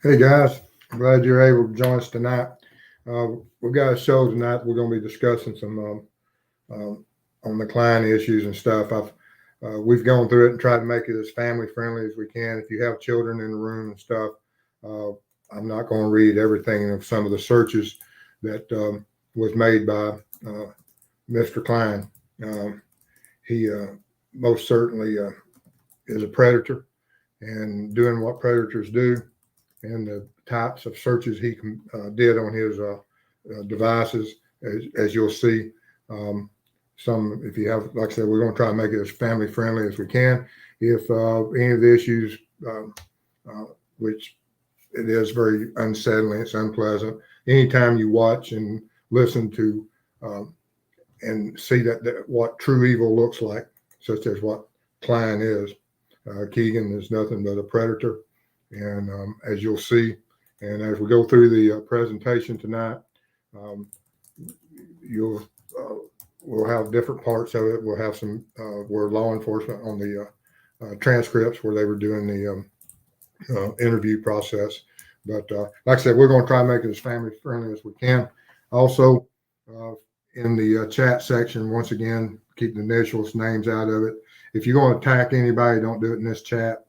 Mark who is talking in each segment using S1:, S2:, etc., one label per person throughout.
S1: Hey guys, I'm glad you're able to join us tonight. We've got a show tonight. We're going to be discussing some on the client issues and stuff. We've gone through it and tried to make it as family friendly as we can. If you have children in the room and stuff, uh, I'm not going to read everything of some of the searches that was made by Mr. Klein. He most certainly is a predator and doing what predators do, and the types of searches he did on his devices, as you'll see. Some, if you have, like I said, we're going to try to make it as family friendly as we can. If any of the issues, which it is very unsettling, it's unpleasant. Anytime you watch and listen to and see that what true evil looks like, such as what Klein is, Keegan is nothing but a predator. And as you'll see, and as we go through the presentation tonight, you'll we'll have different parts of it. We'll have some where law enforcement on the transcripts where they were doing the interview process. But like I said, we're going to try to make it as family friendly as we can. Also, in the chat section, once again, keep the initials, names out of it. If you're going to attack anybody, don't do it in this chat.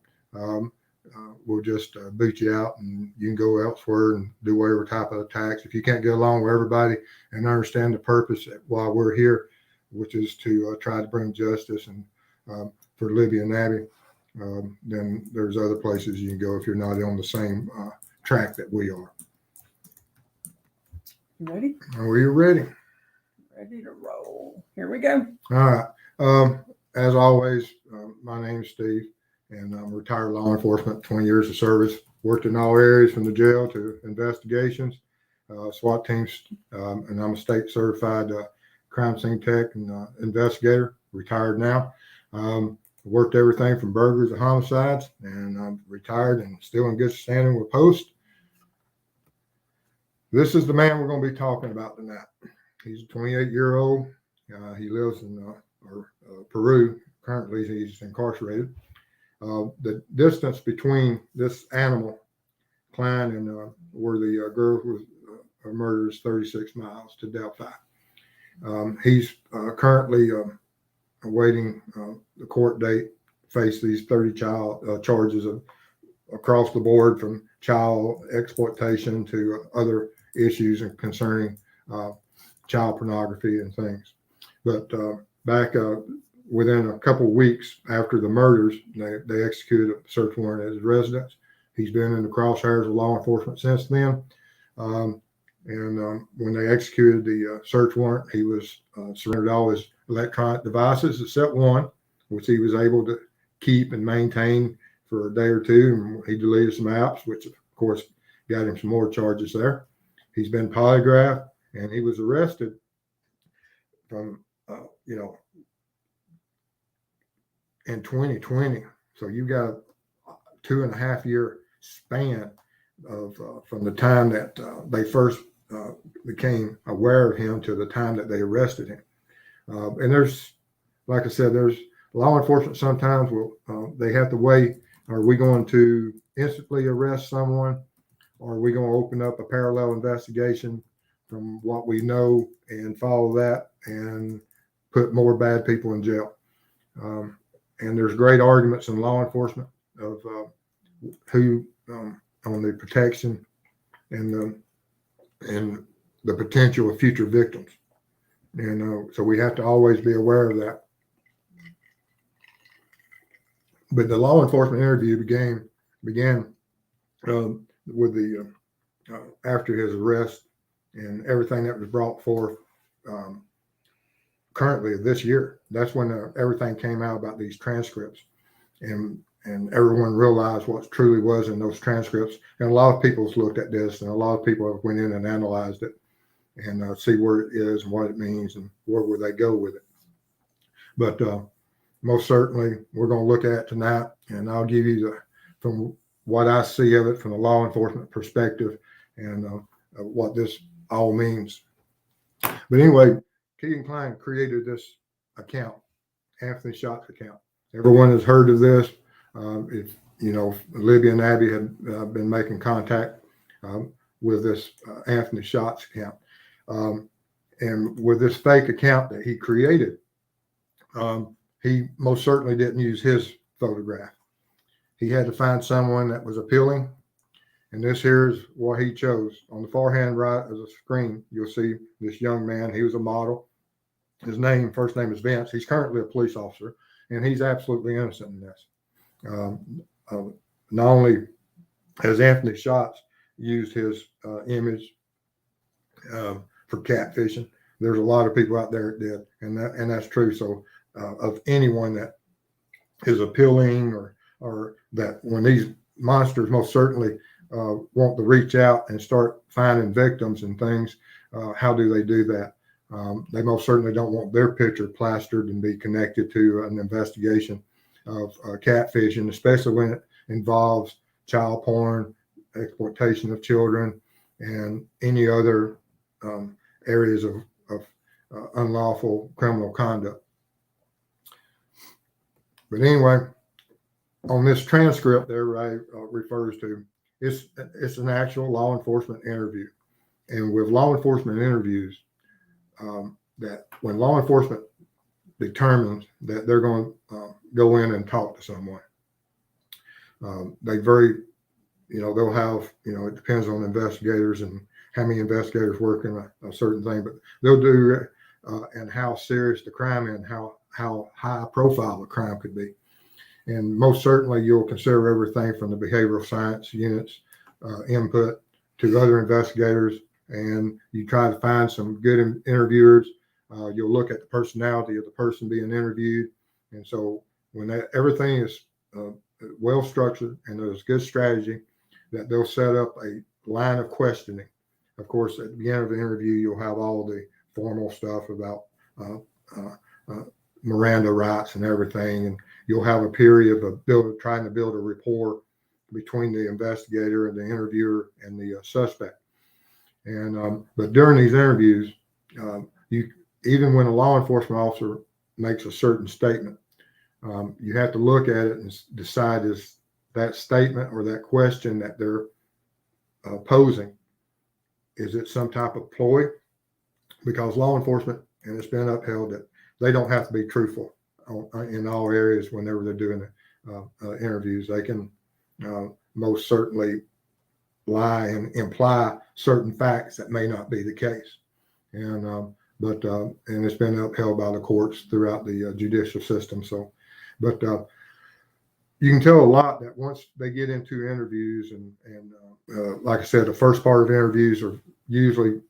S1: We'll just boot you out, and you can go elsewhere and do whatever type of attacks. If you can't get along with everybody and understand the purpose while we're here, which is to try to bring justice and for Libby and Abby, then there's other places you can go if you're not on the same track that we are.
S2: Ready?
S1: Are we ready?
S2: Ready to roll. Here we go.
S1: All right. As always, my name is Steve, and I'm retired law enforcement, 20 years of service, worked in all areas from the jail to investigations, SWAT teams, and I'm a state certified crime scene tech and investigator, retired now. Worked everything from burglaries to homicides, and I'm retired and still in good standing with Post. This is the man we're going to be talking about tonight. He's a 28-year-old. He lives in Peru. Currently, he's incarcerated. The distance between this animal, Klein, and where the girl was murdered is 36 miles to Delphi. He's currently awaiting the court date, face these 30 child charges of across the board, from child exploitation to other issues and concerning child pornography and things. But back within a couple of weeks after the murders, they executed a search warrant at his residence. He's been in the crosshairs of law enforcement since then. When they executed the search warrant, he was surrendered all his electronic devices except one, which he was able to keep and maintain for a day or two. And he deleted some apps, which of course got him some more charges there. He's been polygraphed, and he was arrested from, in 2020. So you got a 2.5 year span of from the time that they first became aware of him to the time that they arrested him. And there's, like I said, there's law enforcement sometimes will they have to weigh, are we going to instantly arrest someone, or are we going to open up a parallel investigation from what we know and follow that and put more bad people in jail? And there's great arguments in law enforcement of who on the protection and the potential of future victims. And so we have to always be aware of that. But the law enforcement interview began with the after his arrest and everything that was brought forth currently this year. That's when everything came out about these transcripts, and everyone realized what truly was in those transcripts. And a lot of people's looked at this, and a lot of people have went in and analyzed it and see where it is and what it means and where would they go with it. But most certainly, we're going to look at it tonight, and I'll give you from what I see of it from the law enforcement perspective and what this all means. But anyway, Keegan Klein created this account, Anthony Shots account. Everyone has heard of this. If Libby and Abby had been making contact with this Anthony Shots account. And with this fake account that he created, he most certainly didn't use his photograph. He had to find someone that was appealing. And this here's what he chose. On the far hand right of the screen, you'll see this young man. He was a model. His first name is Vince. He's currently a police officer, and he's absolutely innocent in this. Not only has Anthony Shots used his image for catfishing, there's a lot of people out there that did, and that's true. So of anyone that is appealing or that when these monsters most certainly want to reach out and start finding victims and things, how do they do that? They most certainly don't want their picture plastered and be connected to an investigation of catfishing, especially when it involves child porn, exploitation of children, and any other areas of unlawful criminal conduct. But anyway, on this transcript there, Ray refers to, it's an actual law enforcement interview. And with law enforcement interviews, that when law enforcement determines that they're going to go in and talk to someone, they'll have, it depends on investigators and how many investigators work in a certain thing, but they'll do and how serious the crime is and how high profile the crime could be. And most certainly you'll consider everything from the behavioral science units input to other investigators, and you try to find some good interviewers. You'll look at the personality of the person being interviewed. And so when everything is well structured and there's good strategy, that they'll set up a line of questioning. Of course, at the beginning of the interview, you'll have all the formal stuff about Miranda rights and everything. And you'll have a period of trying to build a rapport between the investigator and the interviewer and the suspect. And but during these interviews, even when a law enforcement officer makes a certain statement, you have to look at it and decide, is that statement or that question that they're posing, is it some type of ploy? Because law enforcement, and it's been upheld, that they don't have to be truthful in all areas whenever they're doing interviews. They can most certainly lie and imply certain facts that may not be the case. And it's been upheld by the courts throughout the judicial system. So, but you can tell a lot that once they get into interviews, and like I said, the first part of interviews are usually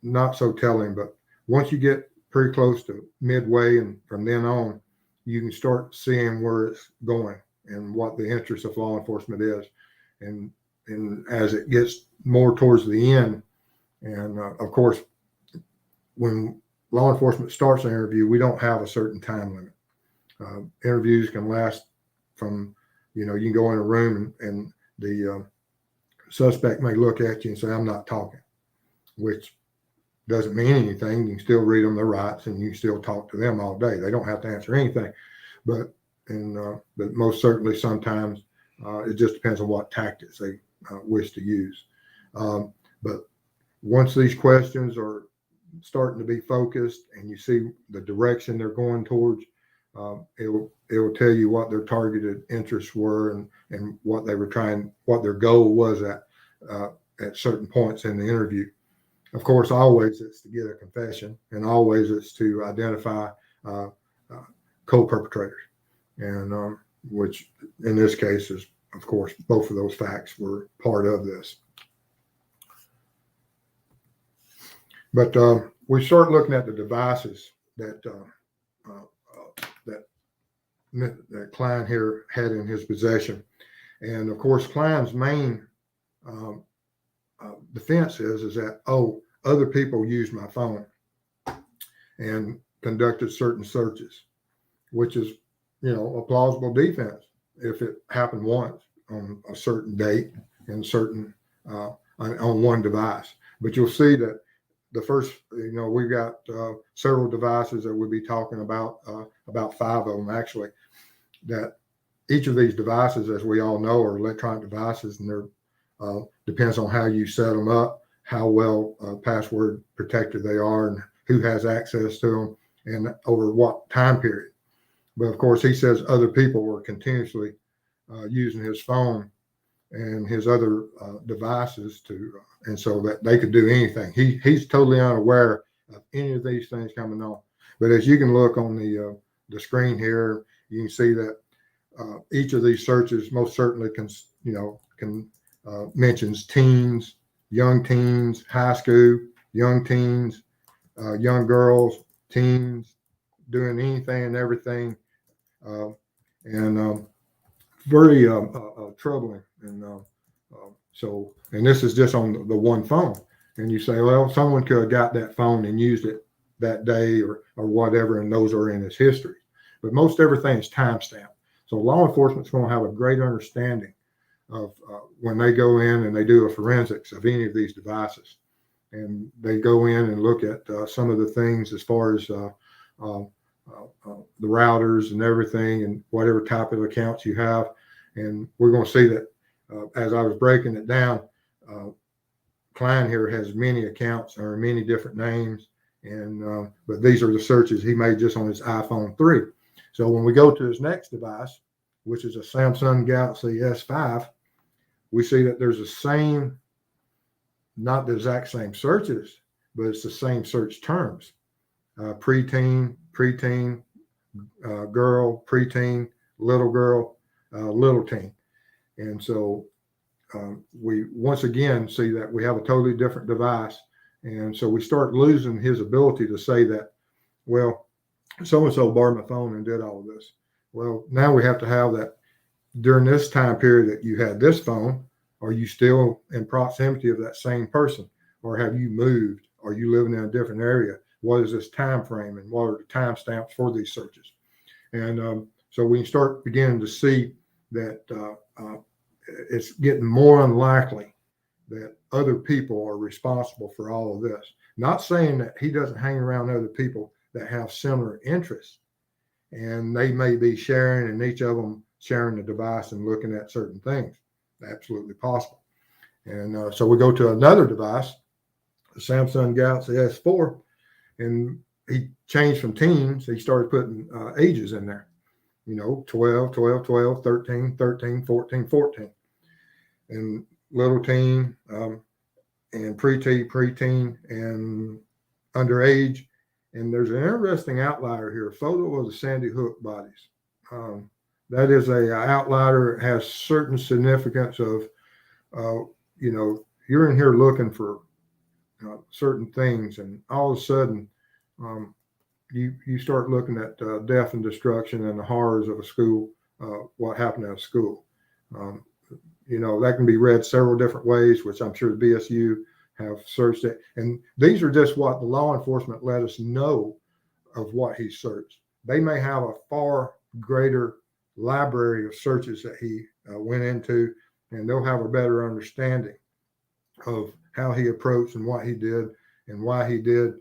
S1: not so telling, but once you get pretty close to midway and from then on, you can start seeing where it's going and what the interest of law enforcement is. And as it gets more towards the end, and of course, when law enforcement starts an interview, we don't have a certain time limit. Interviews can last from, you can go in a room and the suspect may look at you and say, "I'm not talking," which doesn't mean anything. You can still read them their rights and you can still talk to them all day. They don't have to answer anything. But most certainly sometimes it just depends on what tactics they wish to use. But once these questions are starting to be focused and you see the direction they're going towards, it will tell you what their targeted interests were and what they were what their goal was at certain points in the interview. Of course, always it's to get a confession, and always it's to identify co-perpetrators, and which in this case is, of course, both of those facts were part of this. But we start looking at the devices that Klein here had in his possession. And of course, Klein's main defense is that, other people used my phone and conducted certain searches, which is, a plausible defense if it happened once on a certain date and certain on one device. But you'll see that the first, we've got several devices that we'll be talking about 5 of them actually, that each of these devices, as we all know, are electronic devices, and they're depends on how you set them up, how well password protected they are, and who has access to them, and over what time period. But of course, he says other people were continuously using his phone and his other devices and so that they could do anything. He's totally unaware of any of these things coming on. But as you can look on the screen here, you can see that each of these searches most certainly can mentions teens, young teens, high school, young teens, young girls, teens, doing anything and everything, and very troubling. And this is just on the one phone. And you say, well, someone could have got that phone and used it that day or whatever, and those are in his history. But most everything is timestamped. So law enforcement's going to have a great understanding of when they go in and they do a forensics of any of these devices. And they go in and look at some of the things as far as the routers and everything and whatever type of accounts you have. And we're going to see that as I was breaking it down, Klein here has many accounts or many different names. And but these are the searches he made just on his iPhone 3. So when we go to his next device, which is a Samsung Galaxy S5, we see that there's the same, not the exact same searches, but it's the same search terms. Preteen, girl, preteen, little teen. And so we once again see that we have a totally different device. And so we start losing his ability to say that, well, so-and-so borrowed my phone and did all of this. Well, now we have to have that during this time period that you had this phone, are you still in proximity of that same person? Or have you moved? Are you living in a different area? What is this time frame and what are the time stamps for these searches? And so we start beginning to see that it's getting more unlikely that other people are responsible for all of this. Not saying that he doesn't hang around other people that have similar interests, and they may be sharing, and each of them sharing the device and looking at certain things. Absolutely possible. And so we go to another device, the Samsung Galaxy S4, and he changed from teens. He started putting ages in there, 12, 12, 12, 13, 13, 14, 14. And little teen, and preteen, and underage. And there's an interesting outlier here, a photo of the Sandy Hook bodies. That is a outlier. It has certain significance of, you're in here looking for certain things, and all of a sudden, you start looking at death and destruction and the horrors of a school, what happened at a school. That can be read several different ways, which I'm sure the BSU have searched it. And these are just what the law enforcement let us know of what he searched. They may have a far greater library of searches that he went into, and they'll have a better understanding of how he approached and what he did and why he did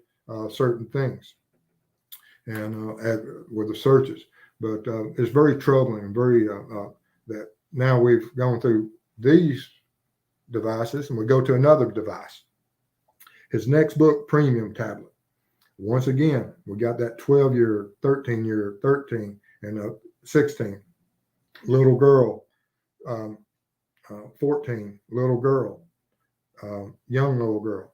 S1: certain things and with the searches. But it's very troubling and very that now we've gone through these devices and we go to another device. His next book, Premium Tablet. Once again, we got that 12-year, 13-year, 13, and 16. Little girl, 14, little girl, young little girl.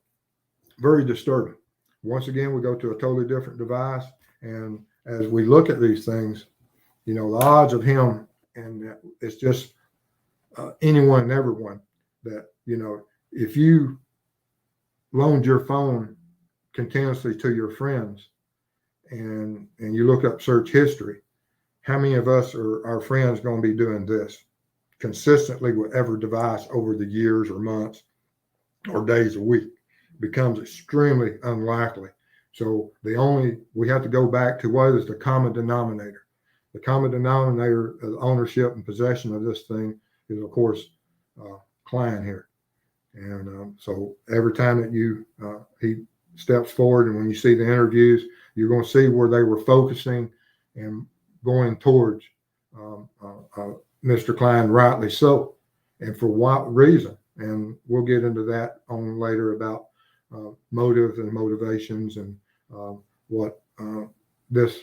S1: Very disturbing. Once again, we go to a totally different device. And as we look at these things, the odds of him, and it's just anyone and everyone that, if you loaned your phone continuously to your friends and you look up search history, how many of us are our friends going to be doing this consistently with every device over the years or months or days a week? Becomes extremely unlikely. So we have to go back to what is the common denominator. The common denominator of ownership and possession of this thing is, of course, Klein here. And so every time that he steps forward, and when you see the interviews, you're going to see where they were focusing and going towards Mr. Klein, rightly so, and for what reason. And we'll get into that on later about motives and motivations and what this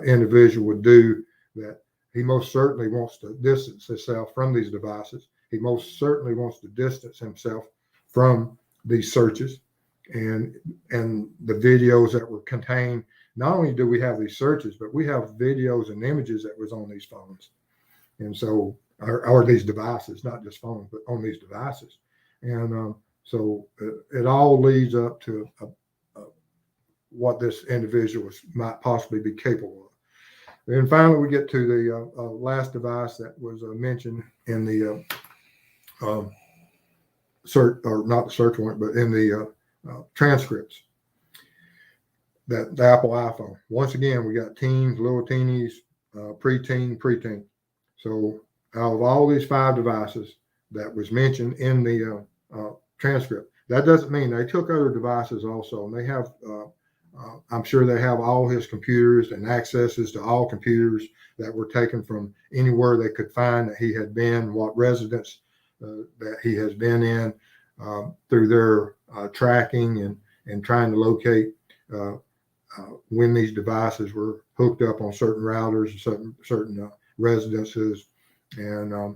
S1: individual would do, that he most certainly wants to distance himself from these devices. He most certainly wants to distance himself from these searches and the videos that were contained. Not only do we have these searches, but we have videos and images that was on these phones. And so, or these devices, not just phones, but on these devices. And so it all leads up to what this individual might possibly be capable of. And finally, we get to the last device that was mentioned in the search, or not the search warrant, but in the transcripts. That the Apple iPhone. Once again, we got teens, little teenies, preteen. So out of all these 5 devices that was mentioned in the transcript, that doesn't mean they took other devices also. And they have, I'm sure they have all his computers and accesses to all computers that were taken from anywhere they could find that he had been, what residence that he has been in, through their tracking and trying to locate when these devices were hooked up on certain routers and certain residences and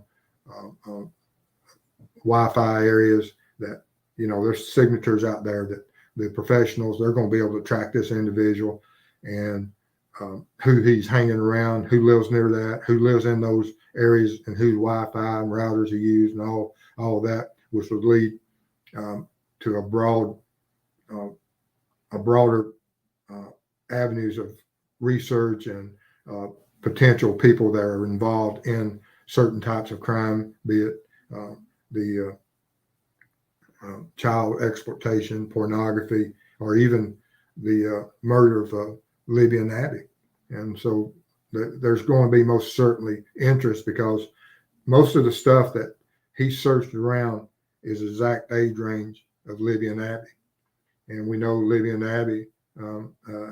S1: Wi-Fi areas, that, you know, there's signatures out there that the professionals, they're going to be able to track this individual and who he's hanging around, who lives near that, who lives in those areas, and whose Wi-Fi and routers he used, and all of that, which would lead to a broader avenues of research and potential people that are involved in certain types of crime, be it the child exploitation, pornography, or even the murder of Libby and Abby. And so there's going to be most certainly interest, because most of the stuff that he searched around is exact age range of Libby and Abby. And we know Libby and Abby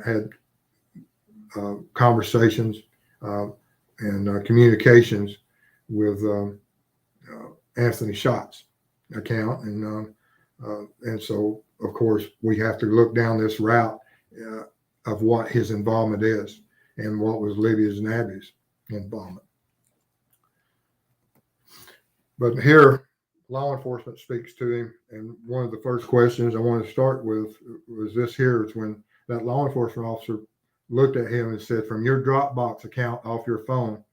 S1: had conversations and communications with Anthony Schott's account, and so of course we have to look down this route of what his involvement is and what was Libby's and Abby's involvement. But here, law enforcement speaks to him, and one of the first questions I want to start with was this here. It's when that law enforcement officer looked at him and said, "From your Dropbox account off your phone,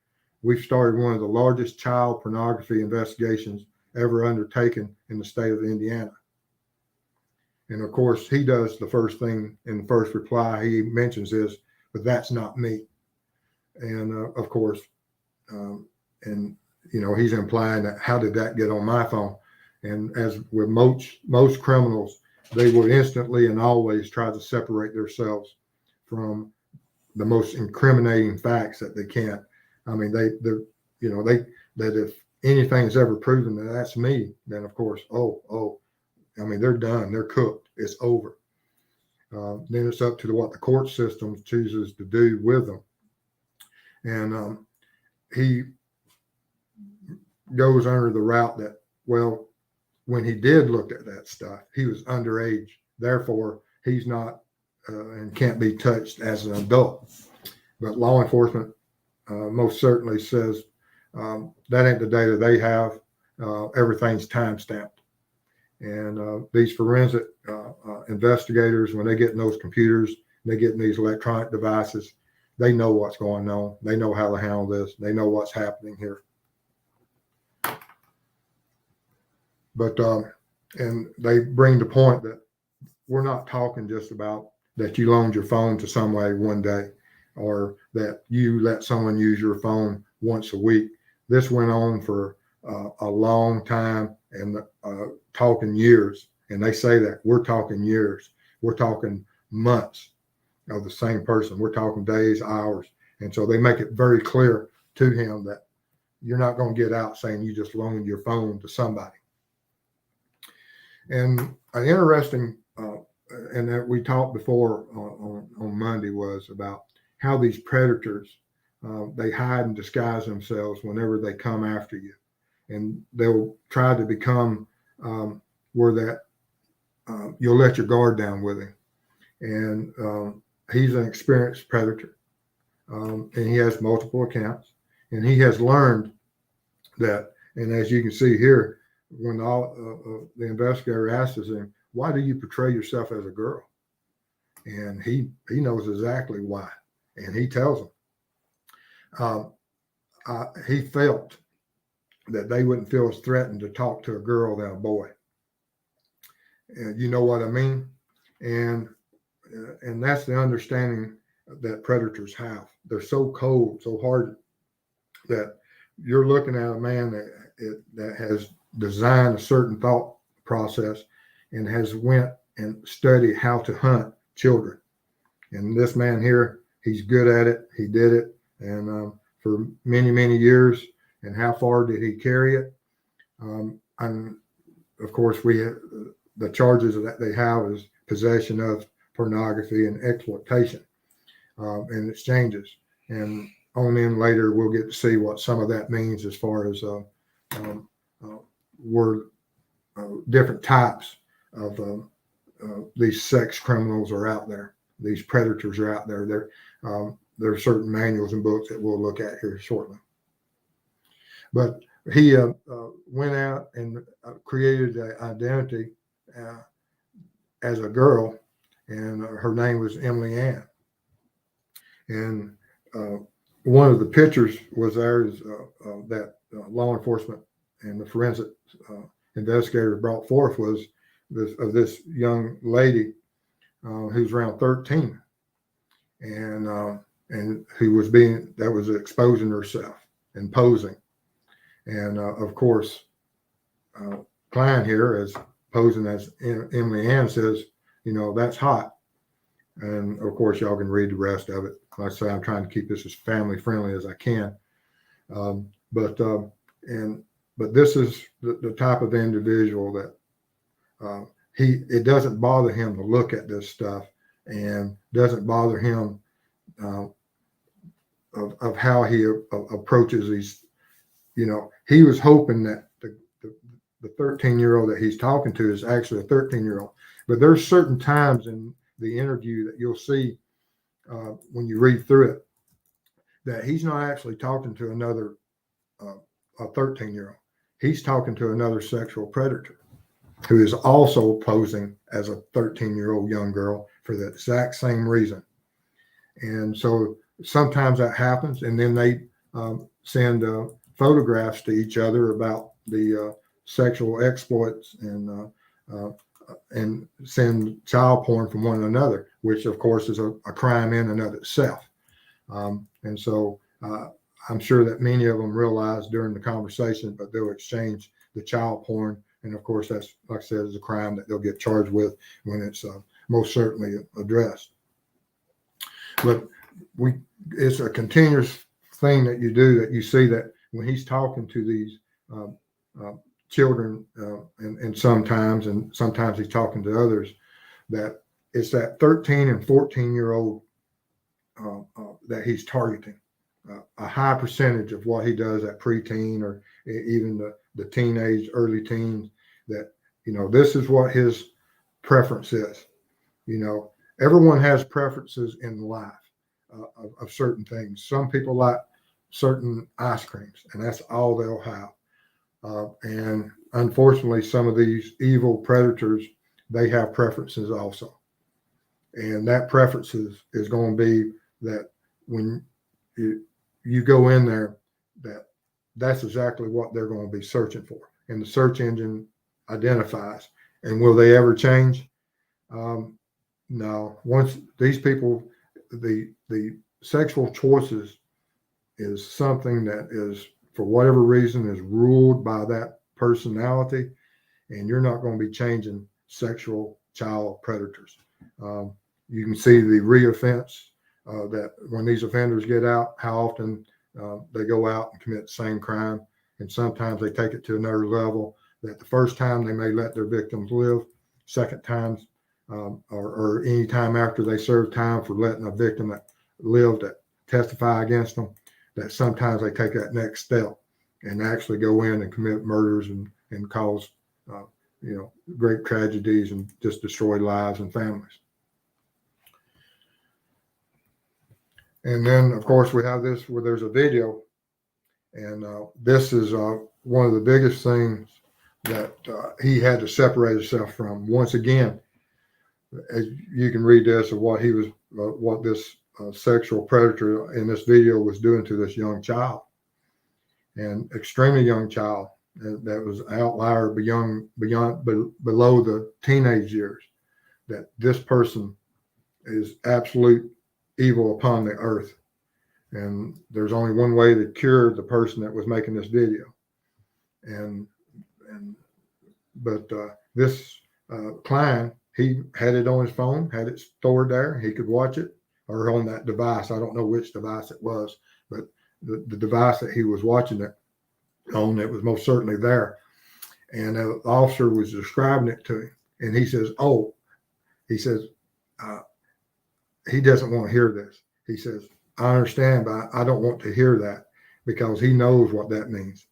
S1: we've started one of the largest child pornography investigations ever undertaken in the state of Indiana." And of course, he does the first thing in the first reply he mentions is, "But that's not me." And of course, and you know, he's implying that, how did that get on my phone? And as with most criminals, they will instantly and always try to separate themselves from the most incriminating facts that they can. I mean, that if anything is ever proven that that's me, then of course, I mean, they're done, they're cooked, it's over. Then it's up to what the court system chooses to do with them. And he goes under the route that, well, when he did look at that stuff, he was underage, therefore he's not and can't be touched as an adult. But law enforcement most certainly says that ain't the data they have. Everything's time stamped. And these forensic investigators, when they get in those computers, they get in these electronic devices, they know what's going on. They know how to handle this. They know what's happening here. But and they bring the point that we're not talking just about that you loaned your phone to somebody one day, or that you let someone use your phone once a week. This went on for a long time, and talking years. And they say that we're talking years. We're talking months of the same person. We're talking days, hours. And so they make it very clear to him that you're not going to get out saying you just loaned your phone to somebody. And an interesting, and that we talked before on Monday, was about how these predators they hide and disguise themselves whenever they come after you, and they'll try to become where that you'll let your guard down with him. And he's an experienced predator, and he has multiple accounts, and he has learned that. And as you can see here, when the investigator asks him, "Why do you portray yourself as a girl?" And he knows exactly why, and he tells them. He felt that they wouldn't feel as threatened to talk to a girl than a boy. And you know what I mean? And that's the understanding that predators have. They're so cold, so hard, that you're looking at a man that has designed a certain thought process and has went and studied how to hunt children. And this man here, he's good at it. He did it, and for many, many years. And how far did he carry it? And of course, the charges that they have is possession of pornography and exploitation and exchanges. And on in later, we'll get to see what some of that means as far as different types of these sex criminals are out there. These predators are out there. There are certain manuals and books that we'll look at here shortly. But he went out and created an identity as a girl, and her name was Emily Ann. And one of the pictures was there is that law enforcement and the forensic investigator brought forth was this young lady who's around 13, and who was exposing herself and posing. And of course, Klein here, as posing as Emily Ann, says, that's hot. And of course, y'all can read the rest of it. Like I say, I'm trying to keep this as family friendly as I can. But this is the type of individual that it doesn't bother him to look at this stuff, and doesn't bother him of how he approaches these. He was hoping that the 13-year-old that he's talking to is actually a 13-year-old. But there's certain times in the interview that you'll see when you read through it that he's not actually talking to another a 13-year-old. He's talking to another sexual predator who is also posing as a 13-year-old young girl for the exact same reason. And so sometimes that happens, and then they send photographs to each other about the sexual exploits, and send child porn from one another, which of course is a crime in and of itself. And so I'm sure that many of them realize during the conversation, but they'll exchange the child porn. And of course, that's, like I said, is a crime that they'll get charged with when it's most certainly addressed. But it's a continuous thing that you do, that you see that when he's talking to these children, and sometimes he's talking to others, that it's that 13 and 14-year-old that he's targeting. A high percentage of what he does at preteen, or even the teenage, early teens, that, this is what his preference is. Everyone has preferences in life of certain things. Some people like certain ice creams, and that's all they'll have. And unfortunately, some of these evil predators, they have preferences also. And that preference is going to be that when you go in there, that's exactly what they're going to be searching for. And the search engine identifies. And will they ever change? No. Once these people, the sexual choices is something that is, for whatever reason, is ruled by that personality, and you're not going to be changing sexual child predators. You can see the reoffense, that when these offenders get out, how often they go out and commit the same crime. And sometimes they take it to another level, that the first time they may let their victims live, second times, or any time after they serve time for letting a victim that lived to testify against them, that sometimes they take that next step and actually go in and commit murders and cause, great tragedies and just destroy lives and families. And then, of course, we have this where there's a video, and this is one of the biggest things that he had to separate himself from. Once again, as you can read this of what he was, what this sexual predator in this video was doing to this young child, and extremely young child that was an outlier below the teenage years. That this person is absolute evil upon the earth, and there's only one way to cure the person that was making this video. But this Klein, he had it on his phone, had it stored there. He could watch it, or on that device. I don't know which device it was, but the device that he was watching it on, it was most certainly there. And the officer was describing it to him, and he says, he doesn't want to hear this. He says, I understand, but I don't want to hear that, because he knows what that means,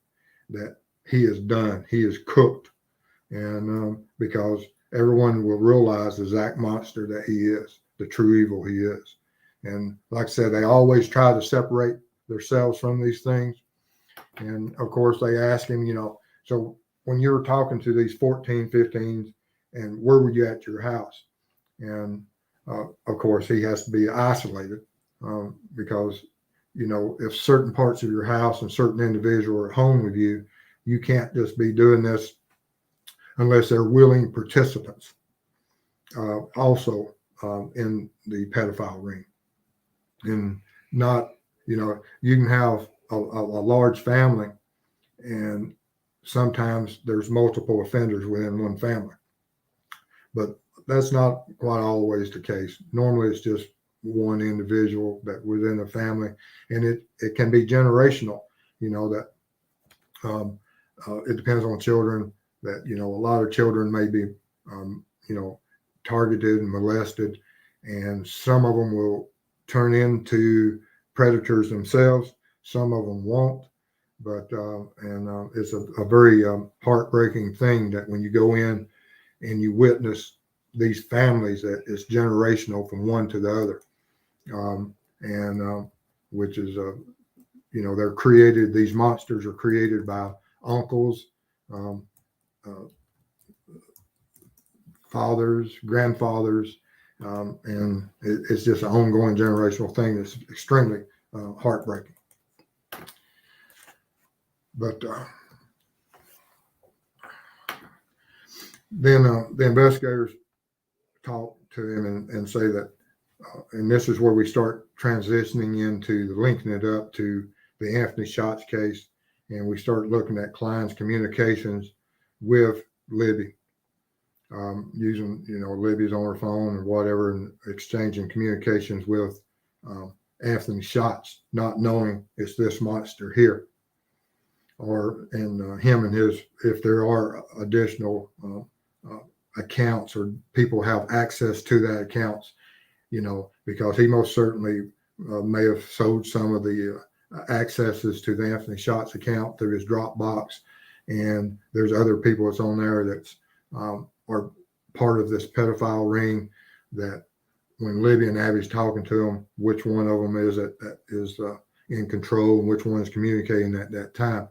S1: that he is done, he is cooked. And because everyone will realize the exact monster that he is, the true evil he is. And like I said, they always try to separate themselves from these things. And of course, they ask him, so when you're talking to these 14, 15s, and where were you at your house? And of course, he has to be isolated because, if certain parts of your house and certain individuals are at home with you, you can't just be doing this unless they're willing participants also in the pedophile ring. And not, you can have a large family, and sometimes there's multiple offenders within one family. But that's not quite always the case. Normally, it's just one individual that within a family, and it can be generational. That it depends on children. That a lot of children may be targeted and molested, and some of them will turn into predators themselves. Some of them won't. But it's a very heartbreaking thing that when you go in and you witness these families, that it's generational from one to the other, which is they're created. These monsters are created by uncles, fathers, grandfathers, and it's just an ongoing generational thing that's extremely heartbreaking. But then the investigators talk to him and say that, and this is where we start transitioning into the linking it up to the Anthony Shots case, and we start looking at Klein's communications with Libby, using Libby's on her phone or whatever, and exchanging communications with Anthony Shots, not knowing it's this monster here. And him and his, if there are additional accounts or people have access to that accounts, because he most certainly may have sold some of the accesses to the Anthony Shots account through his Dropbox, and there's other people that's on there that's are part of this pedophile ring, that when Libby and Abby's talking to them, which one of them is that is in control and which one is communicating at that time.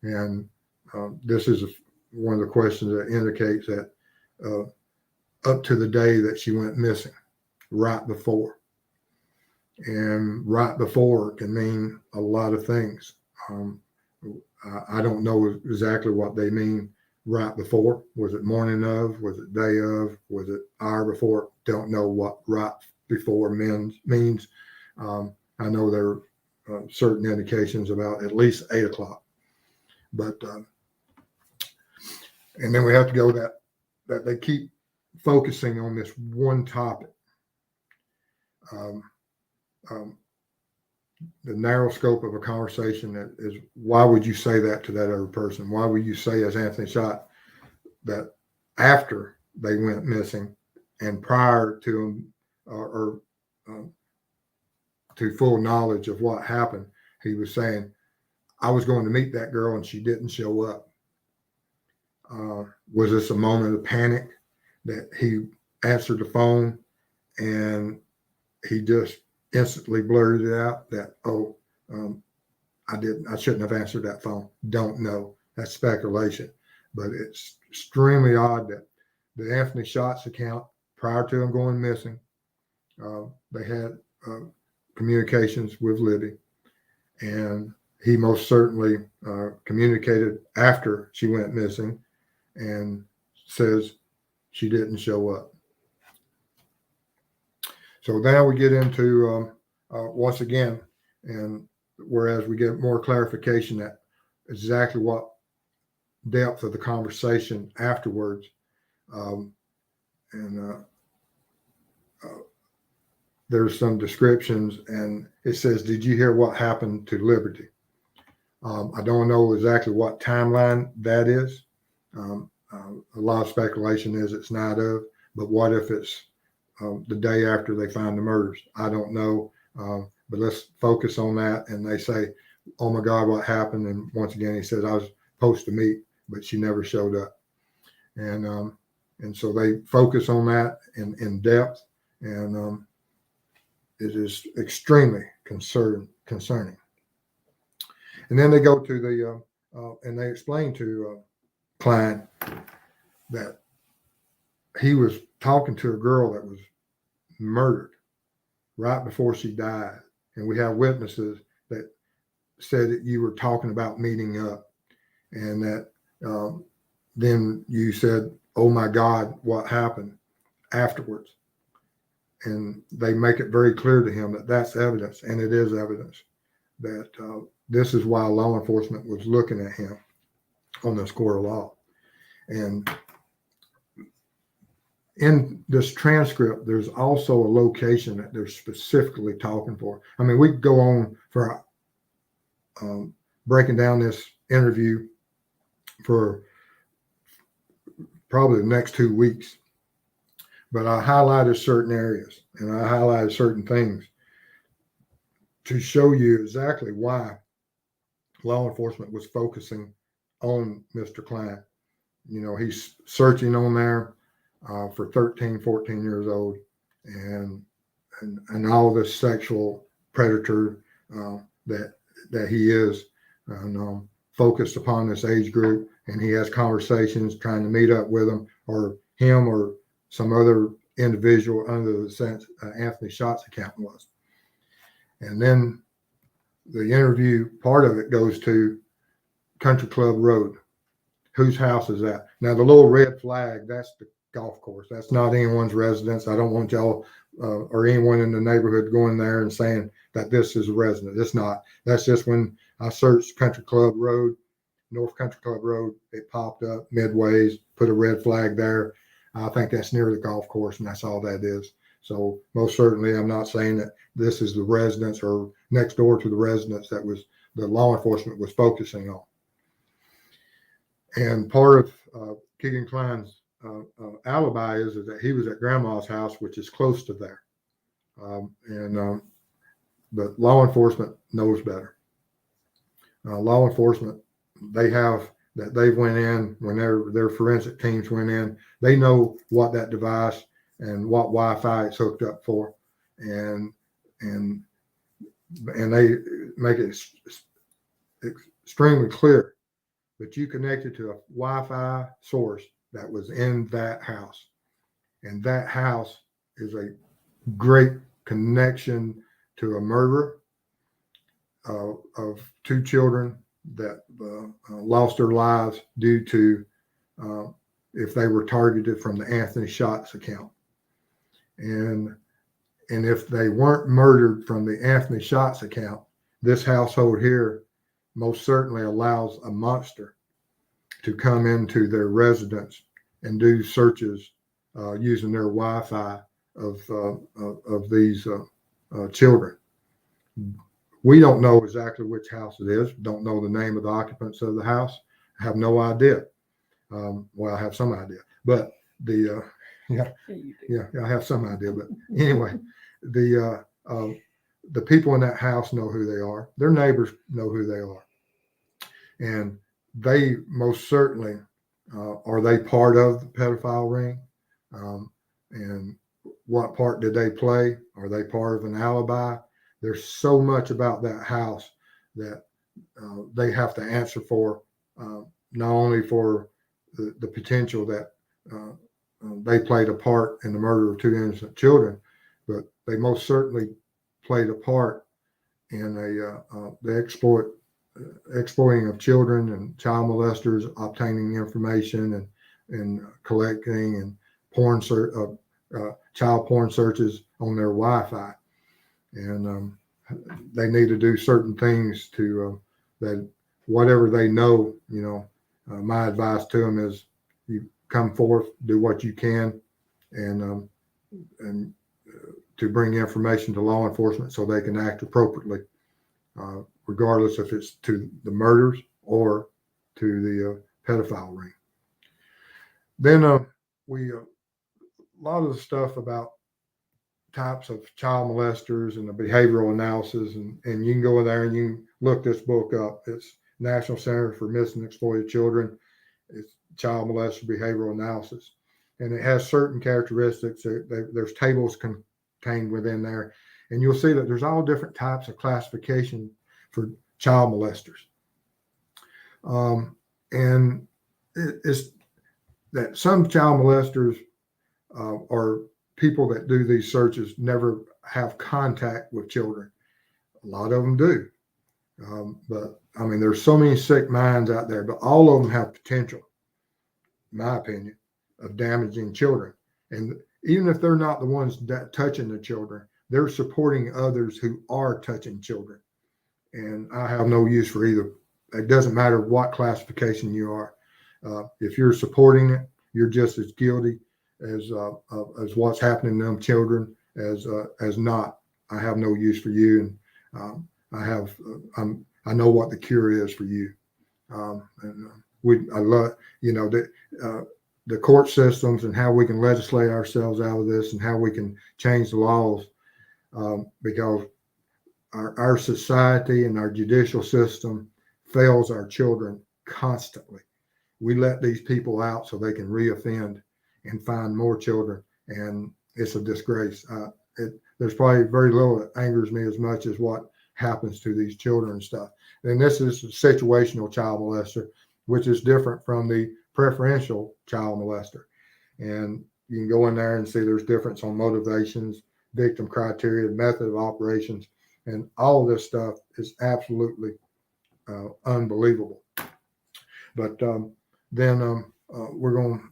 S1: And this is one of the questions that indicates that up to the day that she went missing, right before. And right before can mean a lot of things. I don't know exactly what they mean right before. Was it morning of? Was it day of? Was it hour before? Don't know what right before means. I know there are certain indications about at least 8 o'clock. But and then we have to go that they keep focusing on this one topic. The narrow scope of a conversation is, why would you say that to that other person? Why would you say, as Anthony Shot, that after they went missing and prior to to full knowledge of what happened, he was saying, I was going to meet that girl and she didn't show up. Was this a moment of panic that he answered the phone and he just instantly blurted it out that, I shouldn't have answered that phone. Don't know. That's speculation. But it's extremely odd that the Anthony Shots account, prior to him going missing, they had communications with Libby, and he most certainly communicated after she went missing and says she didn't show up. So now we get into, once again, and whereas we get more clarification that exactly what depth of the conversation afterwards, there's some descriptions, and it says, did you hear what happened to Liberty? I don't know exactly what timeline that is. A lot of speculation is it's not of, but what if it's the day after they find the murders? I don't know, but let's focus on that. And they say, oh my God, what happened? And once again, he says, I was supposed to meet, but she never showed up. And so they focus on that in depth, and it is extremely concerning. And then they go to the, and they explain to Klein that he was talking to a girl that was murdered right before she died. And we have witnesses that said that you were talking about meeting up, and that then you said, oh my God, what happened afterwards? And they make it very clear to him that that's evidence, and it is evidence, that this is why law enforcement was looking at him on this court of law. And in this transcript, there's also a location that they're specifically talking for. I mean, we could go on for breaking down this interview for probably the next 2 weeks. But I highlighted certain areas and I highlighted certain things to show you exactly why law enforcement was focusing on Mr. Klein. You know, he's searching on there for 13, 14 years old, and all this sexual predator that he is, and focused upon this age group. And he has conversations trying to meet up with them, or him, or some other individual under the sense Anthony Shots account was. And then the interview part of it goes to Country Club Road. Whose house is that? Now, the little red flag, that's the golf course. That's not anyone's residence. I don't want y'all or anyone in the neighborhood going there and saying that this is a residence. It's not. That's just when I searched Country Club Road, North Country Club Road, it popped up midways, put a red flag there. I think that's near the golf course, and that's all that is. So most certainly, I'm not saying that this is the residence or next door to the residence that was the law enforcement was focusing on. And part of Keegan Klein's alibi is that he was at Grandma's house, which is close to there. But law enforcement knows better. Law enforcement, they went in when their forensic teams went in. They know what that device and what Wi-Fi it's hooked up for, and they make it extremely clear that you connected to a Wi-Fi source that was in that house, and that house is a great connection to a murder of 2 children that lost their lives due to if they were targeted from the Anthony Shots account. And if they weren't murdered from the Anthony Shots account, this household here most certainly allows a monster to come into their residence and do searches using their Wi-Fi of these children. We don't know exactly which house it is. Don't know the name of the occupants of the house. I have no idea. Well, I have some idea, but I have some idea. But anyway, the people in that house know who they are. Their neighbors know who they are. And they most certainly, are they part of the pedophile ring? And what part did they play? Are they part of an alibi? There's so much about that house that they have to answer for, not only for the potential that they played a part in the murder of 2 innocent children, but they most certainly played a part in the exploiting of children and child molesters, obtaining information and collecting and child porn searches on their Wi-Fi. And they need to do certain things to that whatever they know, my advice to them is you come forth, do what you can, and to bring information to law enforcement so they can act appropriately, regardless if it's to the murders or to the pedophile ring. Then a lot of the stuff about types of child molesters and the behavioral analysis, and you can go in there and you can look this book up. It's National Center for Missing and Exploited Children. It's child molester behavioral analysis, and it has certain characteristics. There's tables contained within there, and you'll see that there's all different types of classification for child molesters. And it's that some child molesters are people that do these searches never have contact with children. A lot of them do. But I mean, there's so many sick minds out there, but all of them have potential, in my opinion, of damaging children. And even if they're not the ones that touching the children, they're supporting others who are touching children. And I have no use for either. It doesn't matter what classification you are. If you're supporting it, you're just as guilty as what's happening to them children as not. I have no use for you, and I know what the cure is for you. I love the court systems and how we can legislate ourselves out of this and how we can change the laws, because our society and our judicial system fails our children constantly. We let these people out so they can reoffend and find more children, and it's a disgrace. There's probably very little that angers me as much as what happens to these children and stuff. And this is a situational child molester, which is different from the preferential child molester. And you can go in there and see there's difference on motivations, victim criteria, method of operations, and all of this stuff is absolutely unbelievable. But then we're going,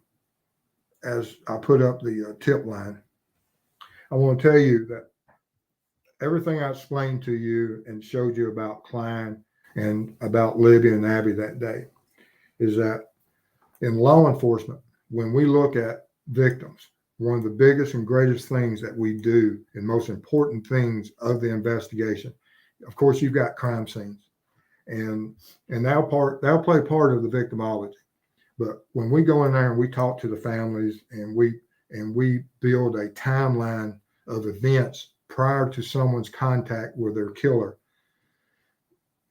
S1: as I put up the tip line, I want to tell you that everything I explained to you and showed you about Klein and about Libby and Abby that day is that in law enforcement, when we look at victims, one of the biggest and greatest things that we do and most important things of the investigation, of course, you've got crime scenes, and that'll play part of the victimology. But when we go in there and we talk to the families and we build a timeline of events prior to someone's contact with their killer,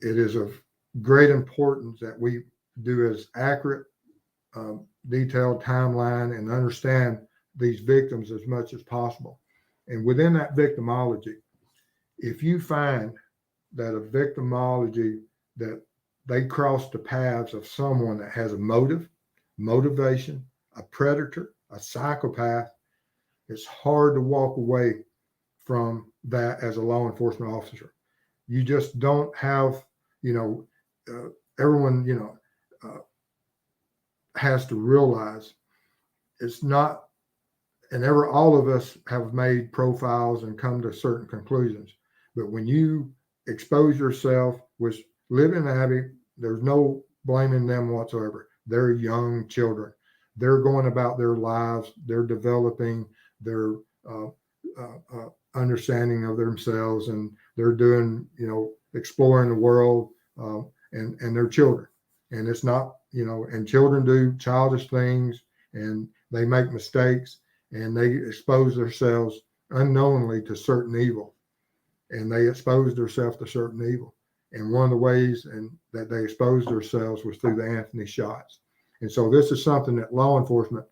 S1: it is of great importance that we do as accurate, detailed timeline and understand these victims as much as possible. And within that victimology, if you find that a victimology that they cross the paths of someone that has a motivation, a predator, a psychopath, it's hard to walk away from that as a law enforcement officer. You just don't have, everyone, has to realize it's not, and all of us have made profiles and come to certain conclusions. But when you expose yourself with Libby and Abby, there's no blaming them whatsoever. They're young children. They're going about their lives. They're developing their understanding of themselves, and they're doing, exploring the world, and they're children. And it's not, and children do childish things, and they make mistakes, and they expose themselves unknowingly to certain evil. and they exposed themselves to certain evil. And one of the ways that they exposed themselves was through the Anthony shots. And so this is something that law enforcement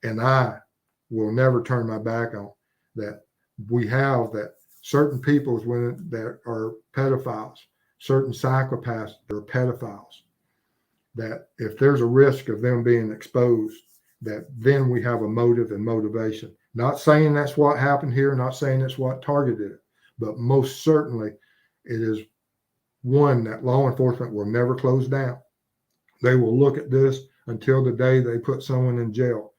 S1: and I will never turn my back on, that we have that certain people that are pedophiles, certain psychopaths that are pedophiles, that if there's a risk of them being exposed, that then we have a motive and motivation. Not saying that's what happened here, not saying that's what targeted it, but most certainly it is one that law enforcement will never close down. They will look at this until the day they put someone in jail.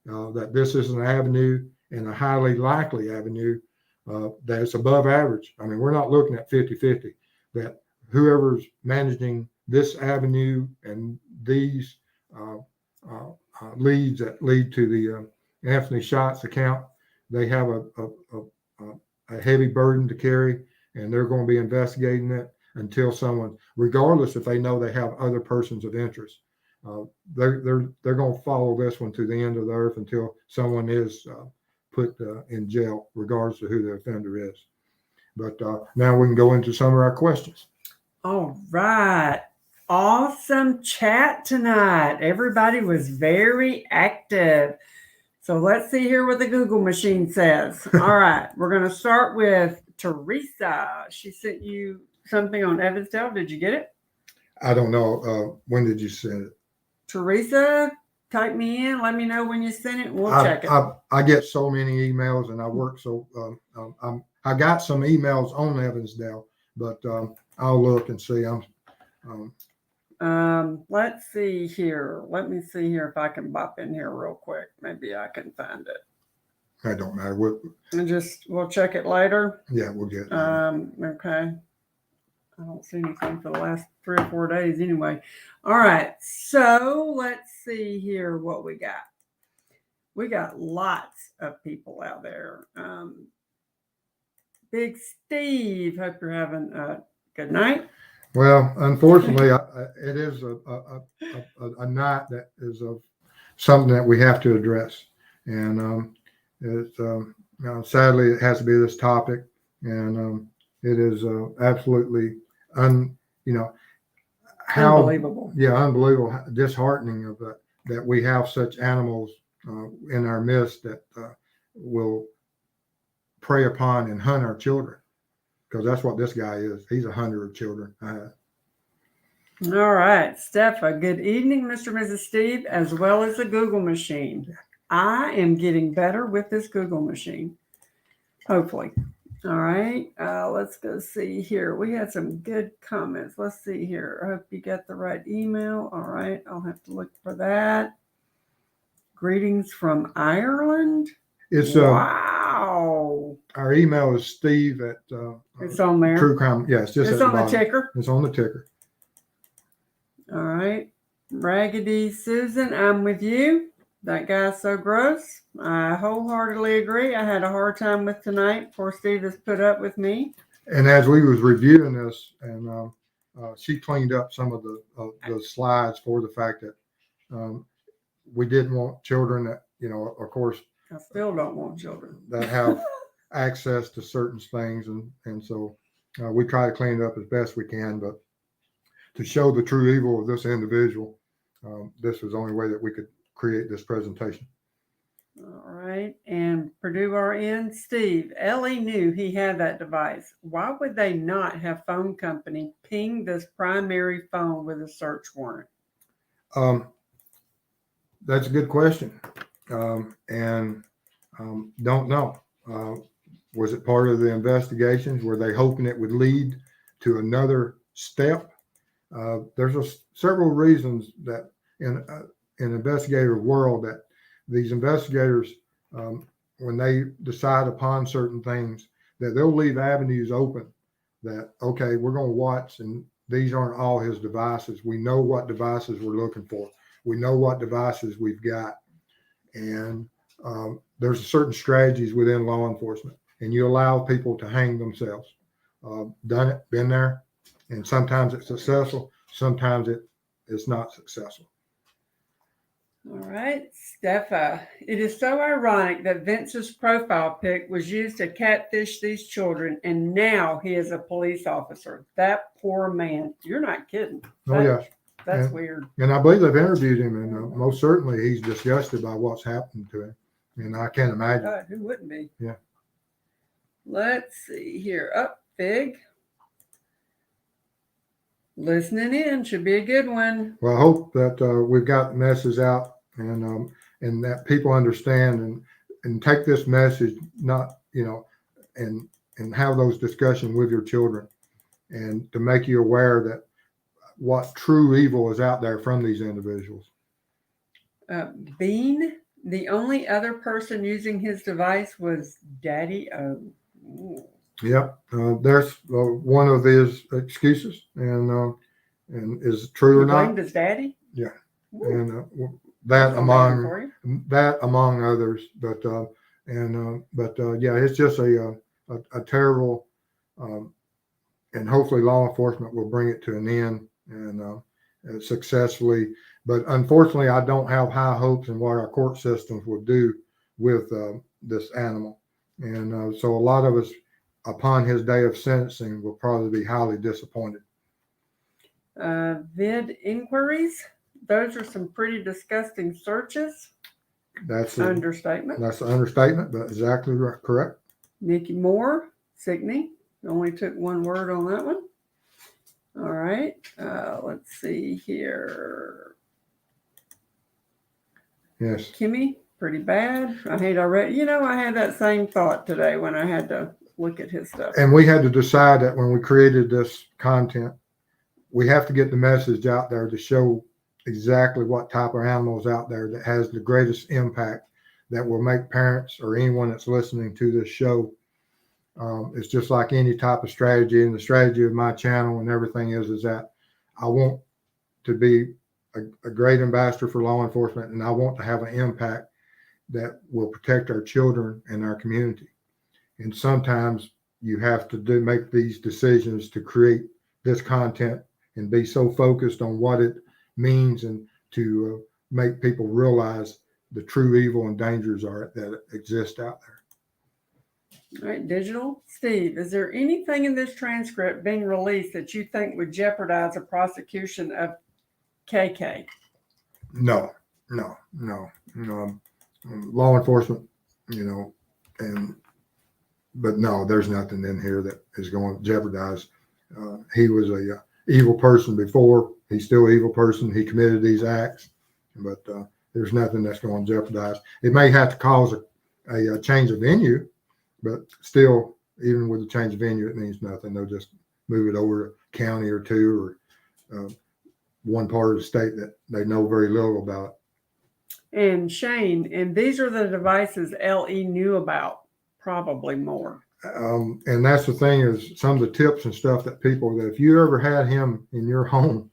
S1: That this is an avenue, and a highly likely avenue, that it's above average. I mean, we're not looking at 50-50, that whoever's managing this avenue and these leads that lead to the Anthony Shots account, they have a heavy burden to carry, and they're going to be investigating it until someone, regardless if they know they have other persons of interest, they're going to follow this one to the end of the earth until someone is put in jail, regardless of who the offender is. But now we can go into some of our questions.
S2: All right. Awesome chat tonight. Everybody was very active. So let's see here what the Google machine says. All right. We're going to start with Teresa. She sent you something on Evansdale. Did you get it?
S1: I don't know. When did you send it?
S2: Teresa, type me in. Let me know when you send it. We'll check it.
S1: I get so many emails, and I work so I got some emails on Evansdale, but I'll look and see.
S2: Let's see here. Let me see here if I can bop in here real quick. Maybe I can find it.
S1: I don't matter.
S2: We'll check it later.
S1: Yeah, we'll get it.
S2: Okay. I don't see anything for the last 3 or 4 days anyway. All right. So let's see here what we got. We got lots of people out there. Big Steve, hope you're having a good night.
S1: Well, unfortunately, it is a night that is something that we have to address. And sadly, it has to be this topic. And it is absolutely
S2: unbelievable.
S1: Yeah, unbelievable, disheartening of that we have such animals in our midst that will prey upon and hunt our children, because that's what this guy is. He's a hunter of children.
S2: All right, Stepha. Good evening, Mr. and Mrs. Steve, as well as the Google machine. I am getting better with this Google machine, hopefully. All right, let's go see here. We had some good comments. Let's see here. I hope you got the right email. All right, I'll have to look for that. Greetings from Ireland. Wow.
S1: Our email is Steve at
S2: it's on there.
S1: True Crime. Yeah, it's
S2: on the ticker.
S1: It's on the ticker.
S2: All right. Raggedy Susan, I'm with you. That guy's so gross. I wholeheartedly agree. I had a hard time with tonight. Poor Steve has put up with me.
S1: And as we was reviewing this, and she cleaned up some of the slides for the fact that we didn't want children that, of course,
S2: I still don't want children
S1: that have access to certain things. And so we try to clean it up as best we can, but to show the true evil of this individual, this was the only way that we could create this presentation.
S2: All right. And Purdue RN, Steve, Ellie knew he had that device. Why would they not have phone company ping this primary phone with a search warrant?
S1: That's a good question. And don't know. Was it part of the investigations? Were they hoping it would lead to another step? There's several reasons that in investigative world that these investigators, when they decide upon certain things, that they'll leave avenues open that, okay, we're going to watch, and these aren't all his devices. We know what devices we're looking for. We know what devices we've got. And there's certain strategies within law enforcement, and you allow people to hang themselves. Done it, been there, and sometimes it's successful, sometimes it's not successful.
S2: All right, Steffa. It is so ironic that Vince's profile pic was used to catfish these children, and now he is a police officer. That poor man. You're not kidding.
S1: Oh, yeah.
S2: That's
S1: And-
S2: weird.
S1: And I believe they've interviewed him, and most certainly he's disgusted by what's happened to him. And I can't imagine.
S2: God, who wouldn't be?
S1: Yeah.
S2: Let's see here. Up, Fig. Listening in should be a good one.
S1: Well, I hope that we've got the message out, and that people understand and take this message, not and have those discussions with your children, and to make you aware that what true evil is out there from these individuals.
S2: Bean, the only other person using his device was Daddy O. Ooh.
S1: Yep, there's one of his excuses, and is true or not.
S2: Blamed his daddy?
S1: Yeah.
S2: Ooh.
S1: And that
S2: That's amazing for
S1: among others, but yeah, it's just a terrible, and hopefully law enforcement will bring it to an end and successfully. But unfortunately, I don't have high hopes in what our court systems will do with this animal, and so a lot of us, upon his day of sentencing, will probably be highly disappointed.
S2: Vid inquiries. Those are some pretty disgusting searches.
S1: That's
S2: Understatement.
S1: That's an understatement, but exactly correct.
S2: Nikki Moore, Signey. Only took one word on that one. All right. Let's see here.
S1: Yes.
S2: Kimmy, pretty bad. I had that same thought today when I had to look at his stuff.
S1: And we had to decide that when we created this content, we have to get the message out there to show exactly what type of animals out there that has the greatest impact, that will make parents or anyone that's listening to this show. It's just like any type of strategy, and the strategy of my channel and everything is that I want to be a great ambassador for law enforcement, and I want to have an impact that will protect our children and our community. And sometimes you have to make these decisions to create this content and be so focused on what it means, and to make people realize the true evil and dangers that exist out there.
S2: All right, Digital. Steve, is there anything in this transcript being released that you think would jeopardize a prosecution of KK?
S1: No. Law enforcement, but no, there's nothing in here that is going to jeopardize. He was a evil person before. He's still an evil person. He committed these acts, but there's nothing that's going to jeopardize. It may have to cause a change of venue, but still, even with the change of venue, it means nothing. They'll just move it over a county or two, or one part of the state that they know very little about.
S2: And Shane, and these are the devices LE knew about, probably more.
S1: And that's the thing, is some of the tips and stuff that people, that if you ever had him in your home,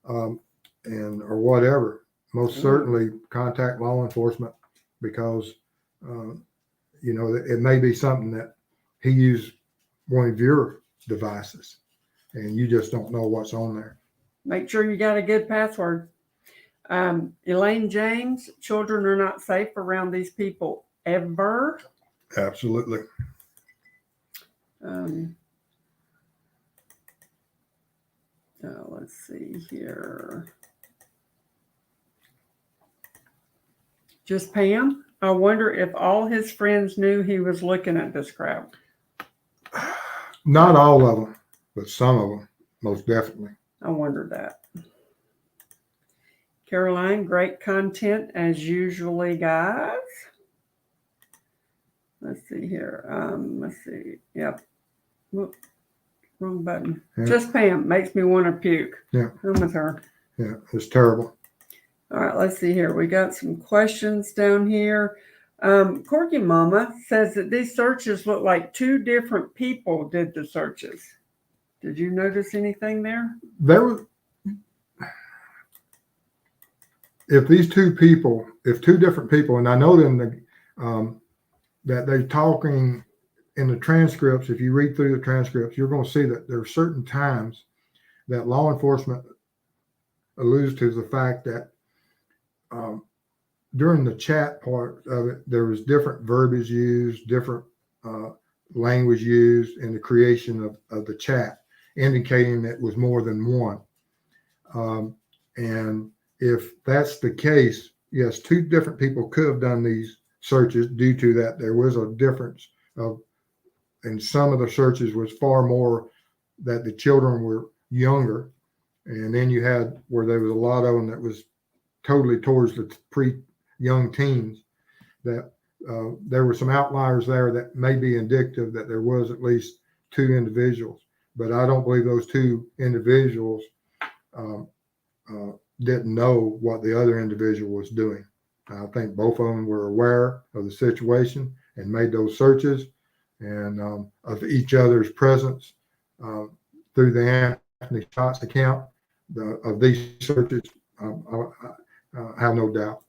S1: or whatever, most certainly contact law enforcement, because it may be something that he used one of your devices, and you just don't know what's on there.
S2: Make sure you got a good password. Elaine James, children are not safe around these people ever.
S1: Absolutely.
S2: Let's see here. Just Pam. I wonder if all his friends knew he was looking at this crowd.
S1: Not all of them, but some of them, most definitely.
S2: I wondered that. Caroline, great content as usually, guys. Let's see here. Let's see. Yep. Whoop. Wrong button. Yeah. Just Pam makes me want to puke.
S1: Yeah.
S2: I'm with her.
S1: Yeah, it's terrible.
S2: All right, let's see here. We got some questions down here. Corky Mama says that these searches look like two different people did the searches. Did you notice anything there?
S1: If two different people, and I know them, that they're talking in the transcripts, if you read through the transcripts, you're going to see that there are certain times that law enforcement alludes to the fact that during the chat part of it, there was different verbiage used, different language used in the creation of the chat, indicating that it was more than one. And if that's the case, yes, two different people could have done these searches due to that. There was a difference of, and some of the searches was far more that the children were younger. And then you had where there was a lot of them that was totally towards the young teens, that there were some outliers there that may be indicative that there was at least two individuals. But I don't believe those two individuals didn't know what the other individual was doing. I think both of them were aware of the situation and made those searches and of each other's presence through the Anthony Shots account. Of these searches, I have no doubt.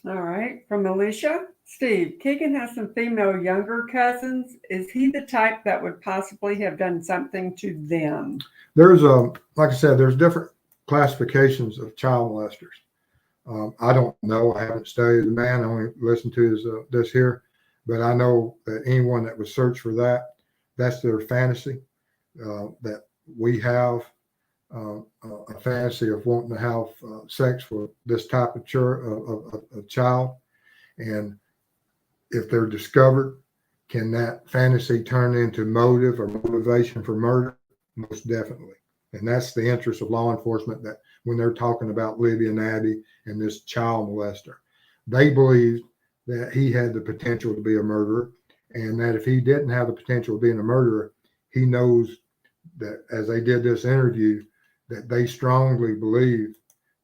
S2: All right. From Alicia. Steve, Keegan has some female younger cousins. Is he the type that would possibly have done something to them?
S1: There's like I said, there's different classifications of child molesters. I don't know. I haven't studied the man. I only listened to his this here, but I know that anyone that was searched for that, that's their fantasy. That we have a fantasy of wanting to have sex with this type of child, and if they're discovered, can that fantasy turn into motive or motivation for murder? Most definitely. And that's the interest of law enforcement, that when they're talking about Libby and Abby and this child molester, they believed that he had the potential to be a murderer, and that if he didn't have the potential of being a murderer, he knows that as they did this interview, that they strongly believe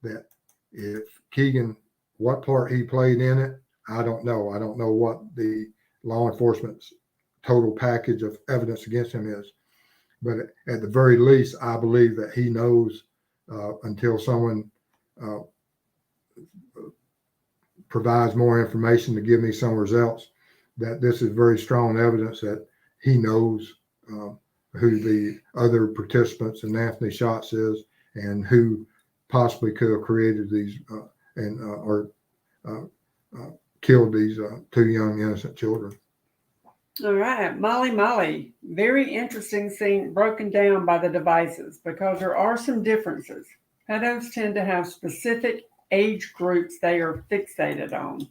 S1: that if Keegan, what part he played in it, I don't know. I don't know what the law enforcement's total package of evidence against him is. But at the very least, I believe that he knows until someone provides more information to give me some results, that this is very strong evidence that he knows who the other participants in Anthony Shots is and who possibly could have created these or killed these two young innocent children.
S2: All right, Molly, very interesting seeing broken down by the devices, because there are some differences. Pedos tend to have specific age groups they are fixated on.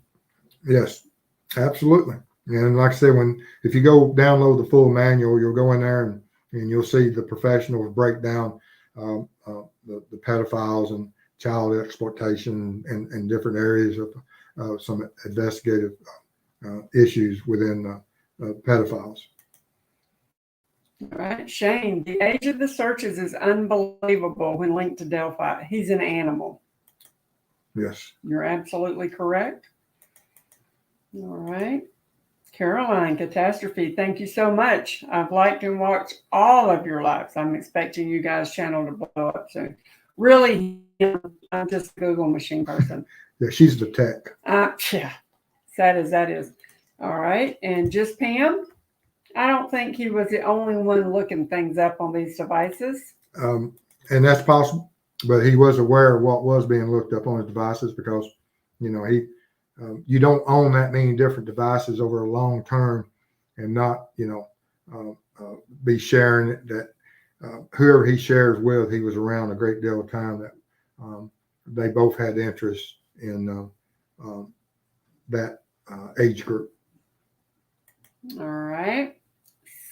S1: Yes, absolutely. And like I said, if you go download the full manual, you'll go in there and you'll see the professionals break down the pedophiles and child exploitation and different areas of some investigative issues within pedophiles.
S2: All right, Shane, the age of the searches is unbelievable when linked to Delphi. He's an animal.
S1: Yes.
S2: You're absolutely correct. All right. Caroline, Catastrophe, thank you so much. I've liked and watched all of your lives. I'm expecting you guys' channel to blow up soon. Really, I'm just a Google machine person.
S1: Yeah, she's the tech.
S2: Yeah, sad as that is. All right, and just Pam, I don't think he was the only one looking things up on these devices.
S1: And that's possible, but he was aware of what was being looked up on his devices, because, you don't own that many different devices over a long term and not, be sharing it. That whoever he shares with, he was around a great deal of time, that they both had interest in that age group.
S2: All right.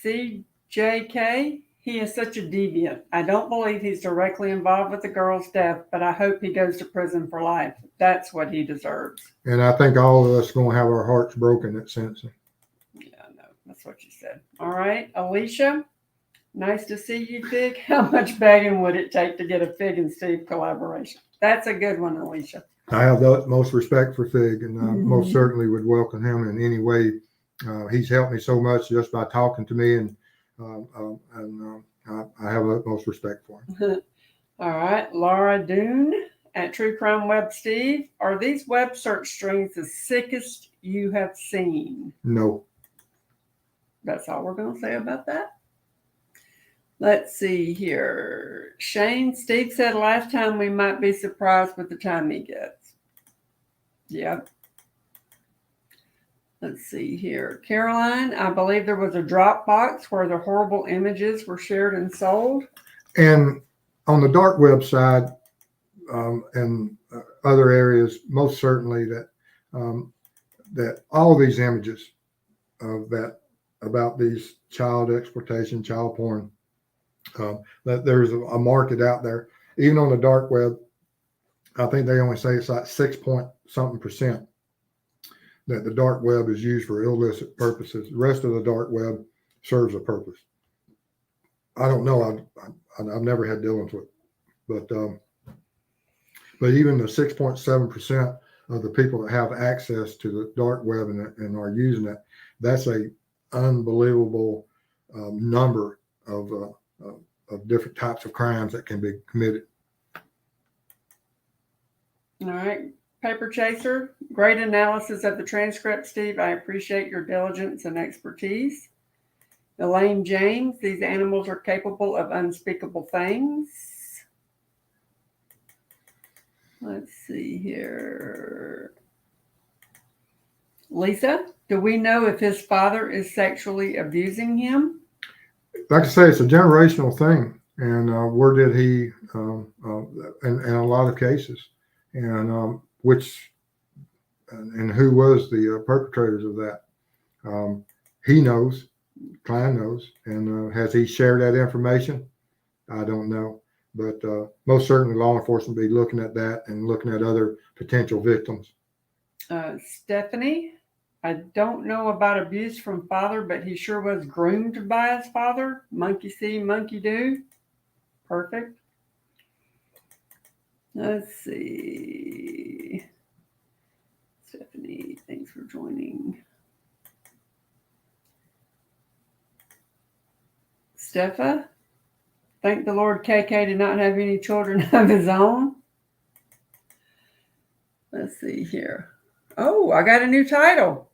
S2: CJK, he is such a deviant. I don't believe he's directly involved with the girl's death, but I hope he goes to prison for life. That's what he deserves.
S1: And I think all of us are going to have our hearts broken at sentencing.
S2: Yeah, I know. That's what you said. All right. Alicia, nice to see you, Fig. How much begging would it take to get a Fig and Steve collaboration? That's a good one, Alicia.
S1: I have the utmost respect for Fig, and most certainly would welcome him in any way. He's helped me so much just by talking to me, and I have the utmost respect for him.
S2: All right. Laura Doon at True Crime Web. Steve, are these web search strings the sickest you have seen?
S1: No.
S2: That's all we're going to say about that. Let's see here. Shane, Steve said last time we might be surprised with the time he gets. Yep. Let's see here. Caroline, I believe there was a Dropbox where the horrible images were shared and sold.
S1: And on the dark web side and other areas, most certainly that all these images that about these child exploitation, child porn, that there's a market out there. Even on the dark web, I think they only say it's like 6-point-something% that the dark web is used for illicit purposes. The rest of the dark web serves a purpose. I don't know. I've never had dealings with it. But even the 6.7% of the people that have access to the dark web and are using it, that's a unbelievable number of different types of crimes that can be committed.
S2: All right. Paper Chaser, great analysis of the transcript, Steve. I appreciate your diligence and expertise. Elaine James, these animals are capable of unspeakable things. Let's see here. Lisa, do we know if his father is sexually abusing him?
S1: Like I say, it's a generational thing. And where did he, in a lot of cases, and and who was the perpetrators of that? He knows, Klein knows, and has he shared that information? I don't know, but most certainly law enforcement will be looking at that and looking at other potential victims.
S2: Stephanie, I don't know about abuse from father, but he sure was groomed by his father. Monkey see, monkey do. Perfect. Let's see. Stephanie, thanks for joining. Steffa, thank the Lord KK did not have any children of his own. Let's see here. Oh, I got a new title.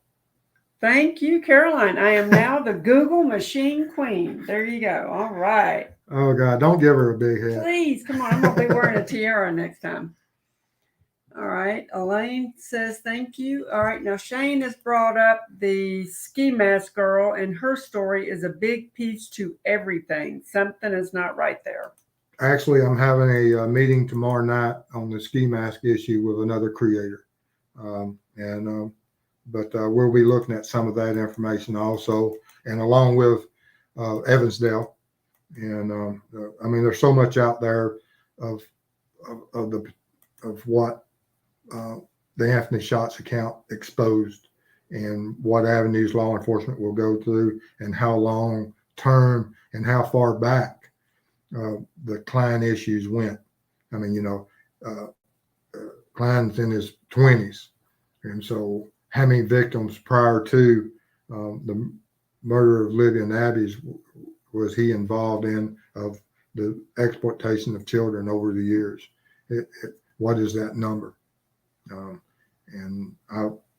S2: Thank you, Caroline. I am now the Google Machine Queen. There you go. All right.
S1: Oh, God, don't give her a big head.
S2: Please, come on. I'm going to be wearing a tiara next time. All right. Elaine says thank you. All right. Now, Shane has brought up the ski mask girl, and her story is a big piece to everything. Something is not right there.
S1: Actually, I'm having a meeting tomorrow night on the ski mask issue with another creator. But we'll be looking at some of that information also, and along with Evansdale. And I mean, there's so much out there of what the Anthony Shots account exposed, and what avenues law enforcement will go through, and how long term and how far back the Klein issues went. I mean, Klein's in his 20s, and so how many victims prior to the murder of Libby and Abby's was he involved in of the exploitation of children over the years? What is that number? And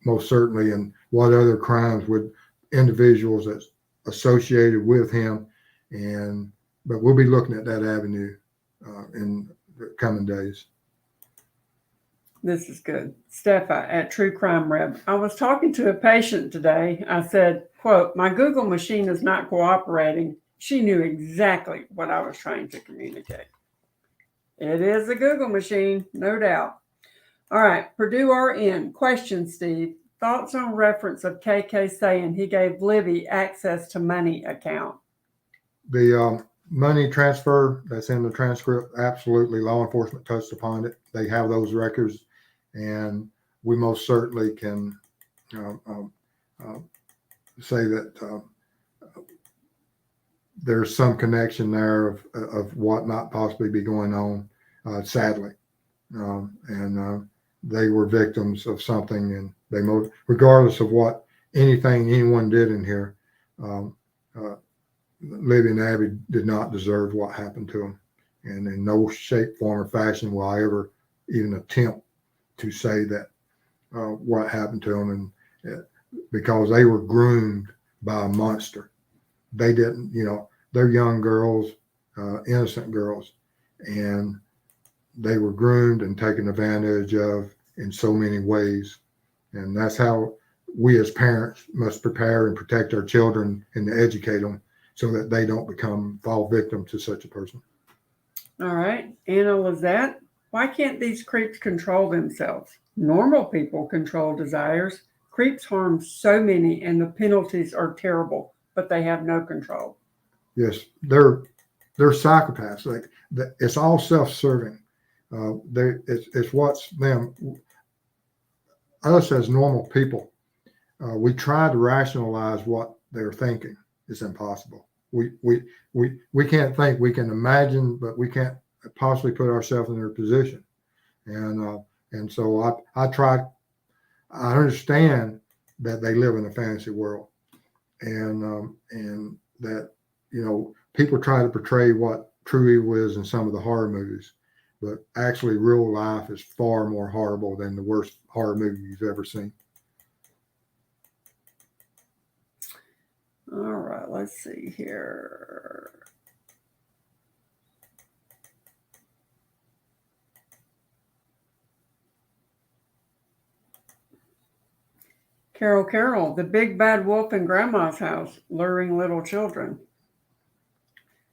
S1: most certainly, and what other crimes would individuals that's associated with him? But we'll be looking at that avenue in the coming days.
S2: This is good. Steffa at True Crime Reb. I was talking to a patient today. I said, quote, my Google machine is not cooperating. She knew exactly what I was trying to communicate. It is a Google machine, no doubt. All right, Purdue RN. Question, Steve. Thoughts on reference of KK saying he gave Libby access to money account?
S1: The money transfer that's in the transcript, absolutely, law enforcement touched upon it. They have those records, and we most certainly can say that there's some connection there of what might possibly be going on, sadly. And they were victims of something, and regardless of what anyone did in here, Libby and Abby did not deserve what happened to them, and in no shape, form, or fashion will I ever even attempt to say that what happened to them, and because they were groomed by a monster. They didn't, they're young girls, innocent girls, and they were groomed and taken advantage of in so many ways. And that's how we as parents must prepare and protect our children and to educate them so that they don't fall victim to such a person.
S2: All right. Anna Lizette, why can't these creeps control themselves? Normal people control desires. Creeps harm so many and the penalties are terrible, but they have no control.
S1: Yes, they're psychopaths. Like it's all self-serving. It's what's them. Us as normal people, we try to rationalize what they're thinking. It's impossible. We can't think. We can imagine, but we can't possibly put ourselves in their position. And so I try. I understand that they live in a fantasy world, and that people try to portray what true evil is in some of the horror movies, but actually real life is far more horrible than the worst horror movie you've ever seen.
S2: All right, let's see here. Carol, the big bad wolf in grandma's house, luring little children.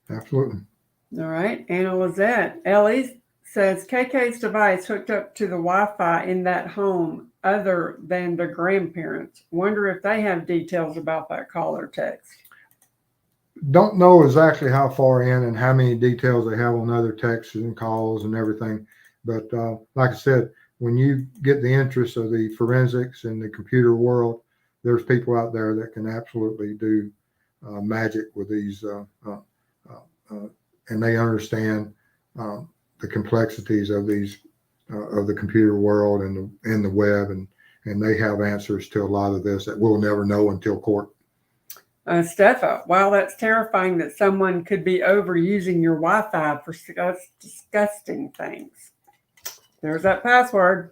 S1: Absolutely.
S2: All right. Anna Lizette. Ellie says KK's device hooked up to the Wi-Fi in that home other than the grandparents. Wonder if they have details about that call or text.
S1: Don't know exactly how far in and how many details they have on other texts and calls and everything. But like I said, when you get the interest of the forensics and the computer world, there's people out there that can absolutely do magic with these, and they understand the complexities of these of the computer world and the web, and they have answers to a lot of this that we'll never know until court.
S2: Steffa, wow, that's terrifying that someone could be overusing your Wi-Fi for disgusting things. There's that password.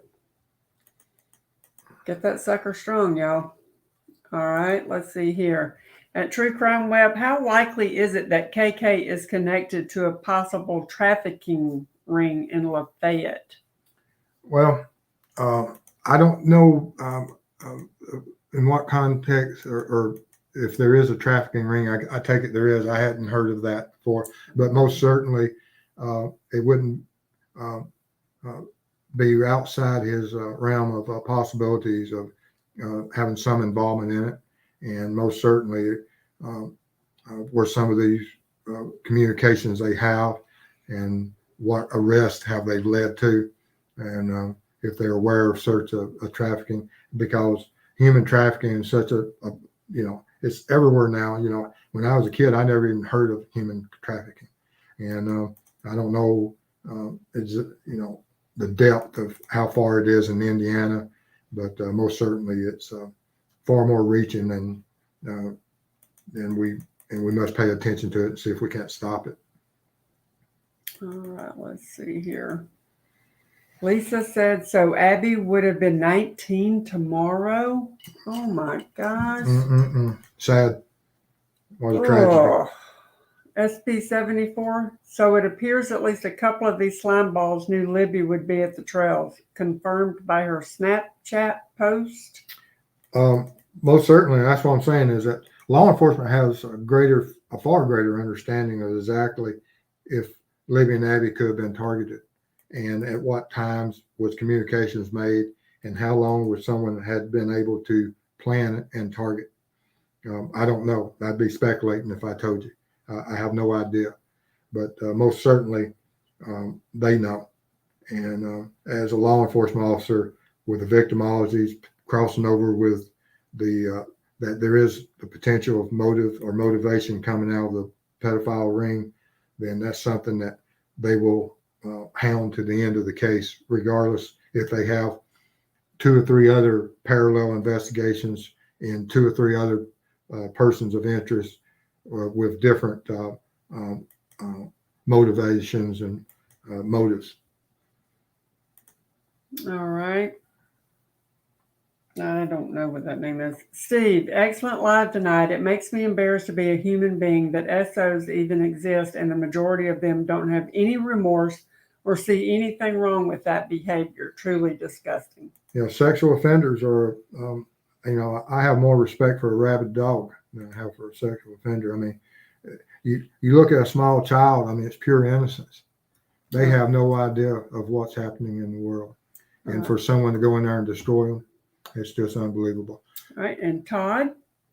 S2: Get that sucker strong, y'all. All right, let's see here. At True Crime Web, how likely is it that KK is connected to a possible trafficking ring in Lafayette?
S1: Well, I don't know in what context or if there is a trafficking ring. I take it there is. I hadn't heard of that before, but most certainly it wouldn't be outside his realm of possibilities of having some involvement in it. And most certainly were some of these communications they have and what arrests have they led to, and if they're aware of such a trafficking, because human trafficking is such a it's everywhere now. When I was a kid, I never even heard of human trafficking, and I don't know the depth of how far it is in Indiana, but most certainly it's far more reaching and we must pay attention to it and see if we can't stop it.
S2: All right, let's see here. Lisa said, so Abby would have been 19 tomorrow? Oh my gosh.
S1: Sad. What a tragedy.
S2: SP74. So it appears at least a couple of these slime balls knew Libby would be at the trails, confirmed by her Snapchat post.
S1: Most certainly. That's what I'm saying is that law enforcement has a far greater understanding of exactly if Libby and Abby could have been targeted, and at what times was communications made, and how long was someone had been able to plan and target. I don't know. I'd be speculating if I told you. I have no idea, but most certainly they know. And as a law enforcement officer with the victimologies crossing over with that there is the potential of motive or motivation coming out of the pedophile ring, then that's something that they will hound to the end of the case, regardless if they have 2 or 3 other parallel investigations in 2 or 3 other persons of interest with different motivations and motives.
S2: All right. I don't know what that name is. Steve, excellent live tonight. It makes me embarrassed to be a human being that SOs even exist, and the majority of them don't have any remorse or see anything wrong with that behavior. Truly disgusting.
S1: Sexual offenders are, I have more respect for a rabid dog than I have for a sexual offender. I mean, you look at a small child, I mean, it's pure innocence. They have no idea of what's happening in the world. And for someone to go in there and destroy them, it's just unbelievable.
S2: All right. And Todd,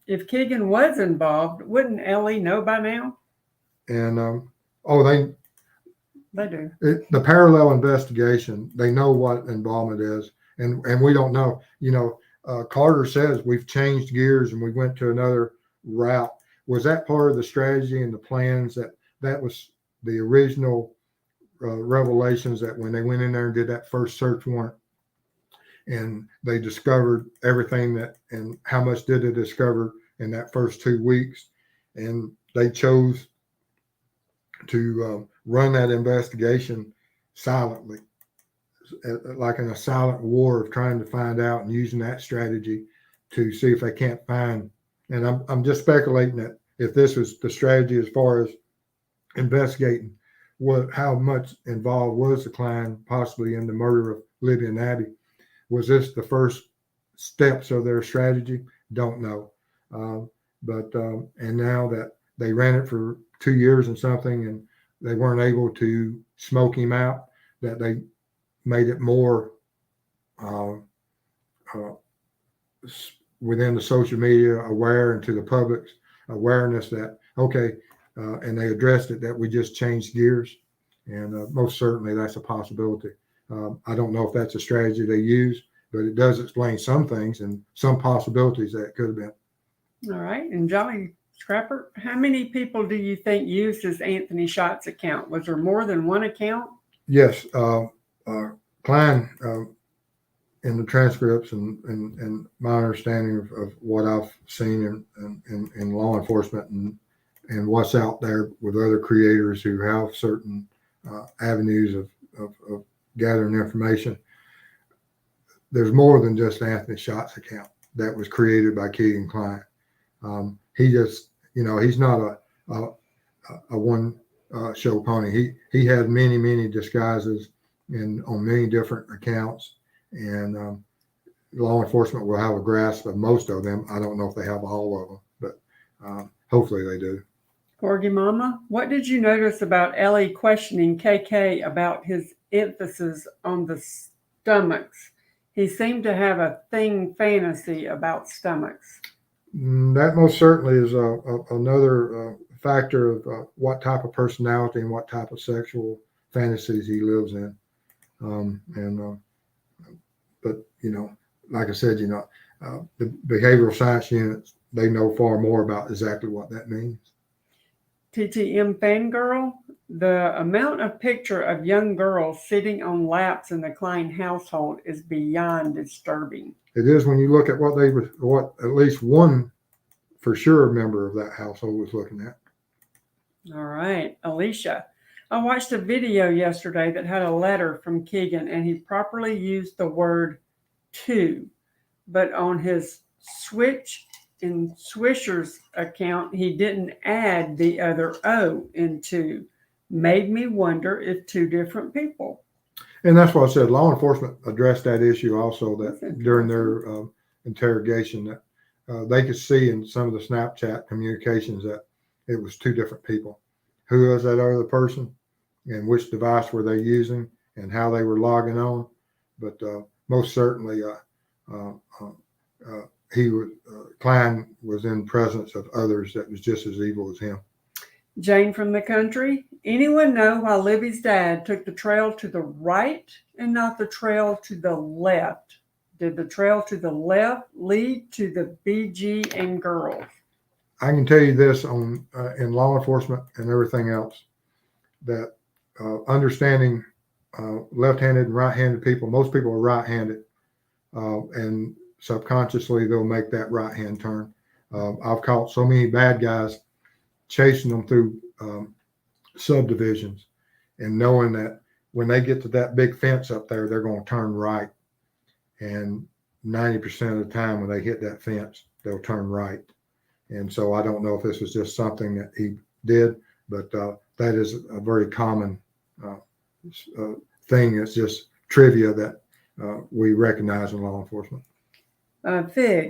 S2: if Keegan was involved, wouldn't Ellie know by now?
S1: And,
S2: They do.
S1: The parallel investigation, they know what involvement is. And we don't know. Carter says we've changed gears and we went to another route. Was that part of the strategy and the plans that was the original revelations, that when they went in there and did that first search warrant and they discovered everything and how much did they discover in that first 2 weeks, and they chose to run that investigation silently, like in a silent war of trying to find out and using that strategy to see if they can't find. And I'm just speculating that if this was the strategy as far as investigating how much involved was the Klein possibly in the murder of Lydia and Abby. Was this the first steps of their strategy? Don't know. And now that they ran it for 2 years and something, and they weren't able to smoke him out, that they made it more within the social media aware and to the public's awareness that, and they addressed it, that we just changed gears. And most certainly that's a possibility. I don't know if that's a strategy they use, but it does explain some things and some possibilities that it could have been.
S2: All right. And Jolly Scrapper, how many people do you think used his Anthony Shots account? Was there more than one account?
S1: Yes. Klein, in the transcripts and my understanding of what I've seen in law enforcement and what's out there with other creators who have certain avenues of gathering information, there's more than just Anthony Shots account that was created by Keegan Klein. He just, he's not a one show pony. He had many disguises on many different accounts, and law enforcement will have a grasp of most of them. I don't know if they have all of them, but hopefully they do.
S2: Corgi Mama, what did you notice about Ellie questioning KK about his emphasis on the stomachs? He seemed to have a fantasy about stomachs.
S1: That most certainly is another factor of what type of personality and what type of sexual fantasies he lives in. But like I said, the behavioral science units, they know far more about exactly what that means.
S2: TTM Fangirl, the amount of picture of young girls sitting on laps in the Klein household is beyond disturbing.
S1: It is when you look at what at least one for sure member of that household was looking at.
S2: All right, Alicia. I watched a video yesterday that had a letter from Keegan, and he properly used the word to, but on his Swisher's account, he didn't add the other O in to. Made me wonder if two different people.
S1: And that's what I said. Law enforcement addressed that issue also, that during their interrogation, that they could see in some of the Snapchat communications that it was two different people. Who was that other person, and which device were they using, and how they were logging on? But most certainly, Klein was in presence of others that was just as evil as him.
S2: Jane from the country. Anyone know why Libby's dad took the trail to the right and not the trail to the left? Did the trail to the left lead to the BG and girls?
S1: I can tell you this in law enforcement and everything else, that understanding left-handed and right-handed people, most people are right-handed, and subconsciously they'll make that right-hand turn. I've caught so many bad guys chasing them through subdivisions and knowing that when they get to that big fence up there, they're going to turn right. And 90% of the time when they hit that fence, they'll turn right. And so I don't know if this was just something that he did, but that is a very common thing. It's just trivia that we recognize in law enforcement.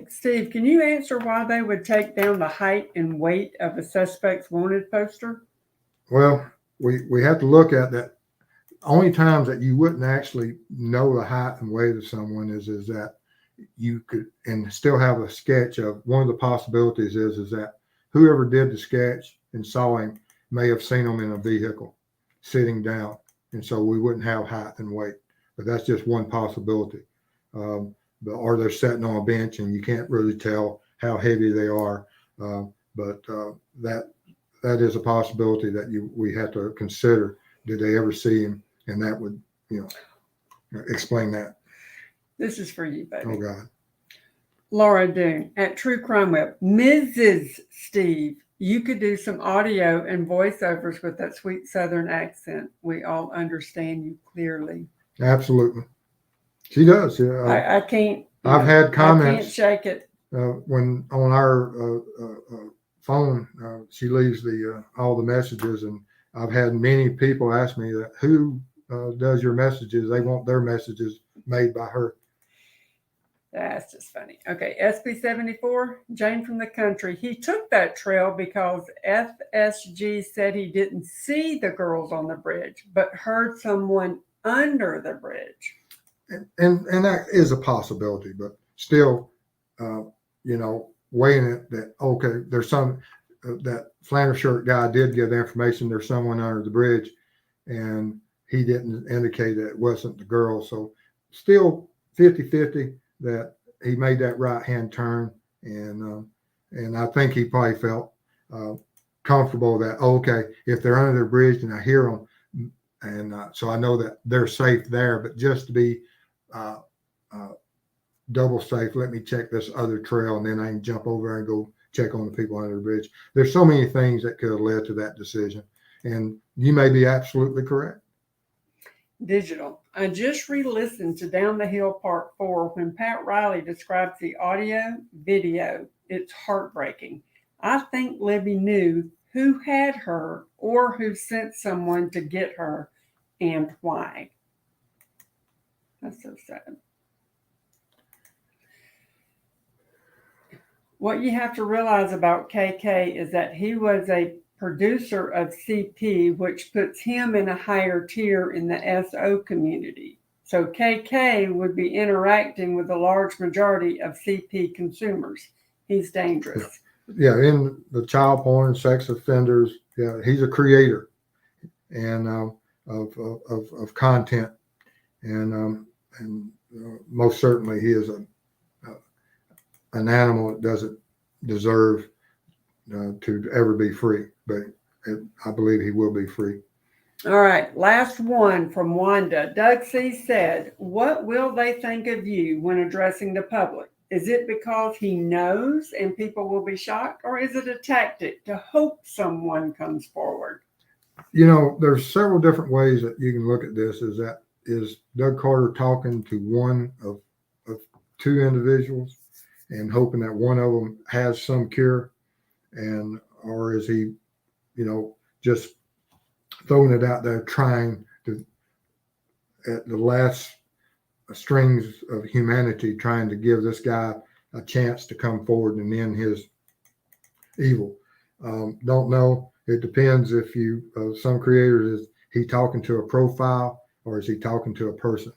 S2: Steve, can you answer why they would take down the height and weight of a suspect's wanted poster?
S1: Well, we have to look at that. Only times that you wouldn't actually know the height and weight of someone is that you could and still have a sketch of one of the possibilities is that whoever did the sketch and saw him may have seen him in a vehicle sitting down, and so we wouldn't have height and weight. But that's just one possibility. Or they're sitting on a bench and you can't really tell how heavy they are. But that is a possibility that we have to consider. Did they ever see him? And that would, explain that.
S2: This is for you, baby.
S1: Oh, God.
S2: Laura Doon at True Crime Web. Mrs. Steve, you could do some audio and voiceovers with that sweet Southern accent. We all understand you clearly.
S1: Absolutely. She does.
S2: I can't.
S1: I've had comments.
S2: I can't shake it.
S1: When on our phone, she leaves all the messages, and I've had many people ask me that who does your messages. They want their messages made by her.
S2: That's just funny. Okay, SB 74, Jane from the country. He took that trail because FSG said he didn't see the girls on the bridge, but heard someone under the bridge.
S1: And that is a possibility, but still, weighing it that, okay, there's some, that flannel shirt guy did give the information there's someone under the bridge, and he didn't indicate that it wasn't the girl. So still 50-50 that he made that right-hand turn. And I think he probably felt comfortable that, okay, if they're under the bridge and I hear them, and so I know that they're safe there, but just to be double safe, let me check this other trail, and then I can jump over and go check on the people under the bridge. There's so many things that could have led to that decision, and you may be absolutely correct.
S2: Digital. I just re-listened to Down the Hill Part 4 when Pat Riley describes the audio video. It's heartbreaking. I think Libby knew who had her or who sent someone to get her and why. That's so sad. What you have to realize about KK is that he was a producer of CP, which puts him in a higher tier in the SO community. So KK would be interacting with a large majority of CP consumers. He's dangerous.
S1: Yeah, in the child porn, sex offenders, yeah, he's a creator and of content, and most certainly he is an animal that doesn't deserve to ever be free, but I believe he will be free.
S2: All right, last one from Wanda. Doug C. said, what will they think of you when addressing the public? Is it because he knows and people will be shocked, or is it a tactic to hope someone comes forward?
S1: There's several different ways that you can look at this. Is Doug Carter talking to one of two individuals and hoping that one of them has some cure, or is he, just throwing it out there, trying to, at the last strings of humanity, trying to give this guy a chance to come forward and end his evil? Don't know. It depends if some creators, is he talking to a profile or is he talking to a person?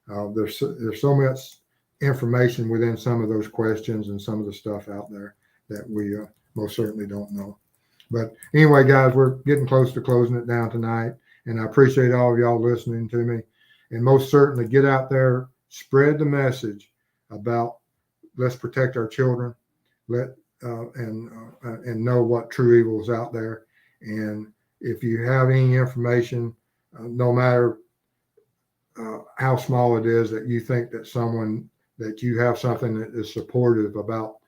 S1: There's so much information within some of those questions and some of the stuff out there that we most certainly don't know. But anyway, guys, we're getting close to closing it down tonight, and I appreciate all of y'all listening to me. And most certainly get out there, spread the message about let's protect our children, and know what true evil is out there. And if you have any information, no matter how small it is, that you think that you have something that is supportive about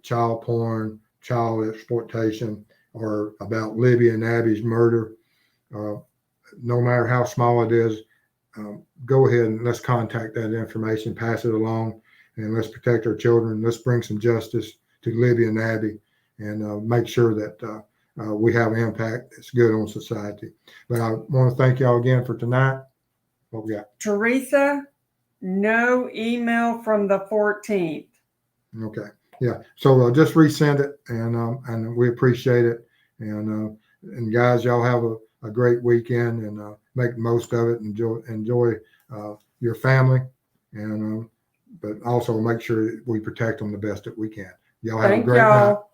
S1: child porn, child exploitation, or about Libby and Abby's murder, no matter how small it is, go ahead and let's contact that information, pass it along, and let's protect our children. Let's bring some justice to Libby and Abby, and make sure that we have an impact that's good on society. But I want to thank y'all again for tonight. What we got?
S2: Teresa, no email from the 14th.
S1: Okay. Yeah. So just resend it, and we appreciate it. And guys, y'all have a great weekend, and make the most of it. Enjoy your family, and but also make sure we protect them the best that we can. Y'all have a
S2: Thank
S1: great night.
S2: y'all.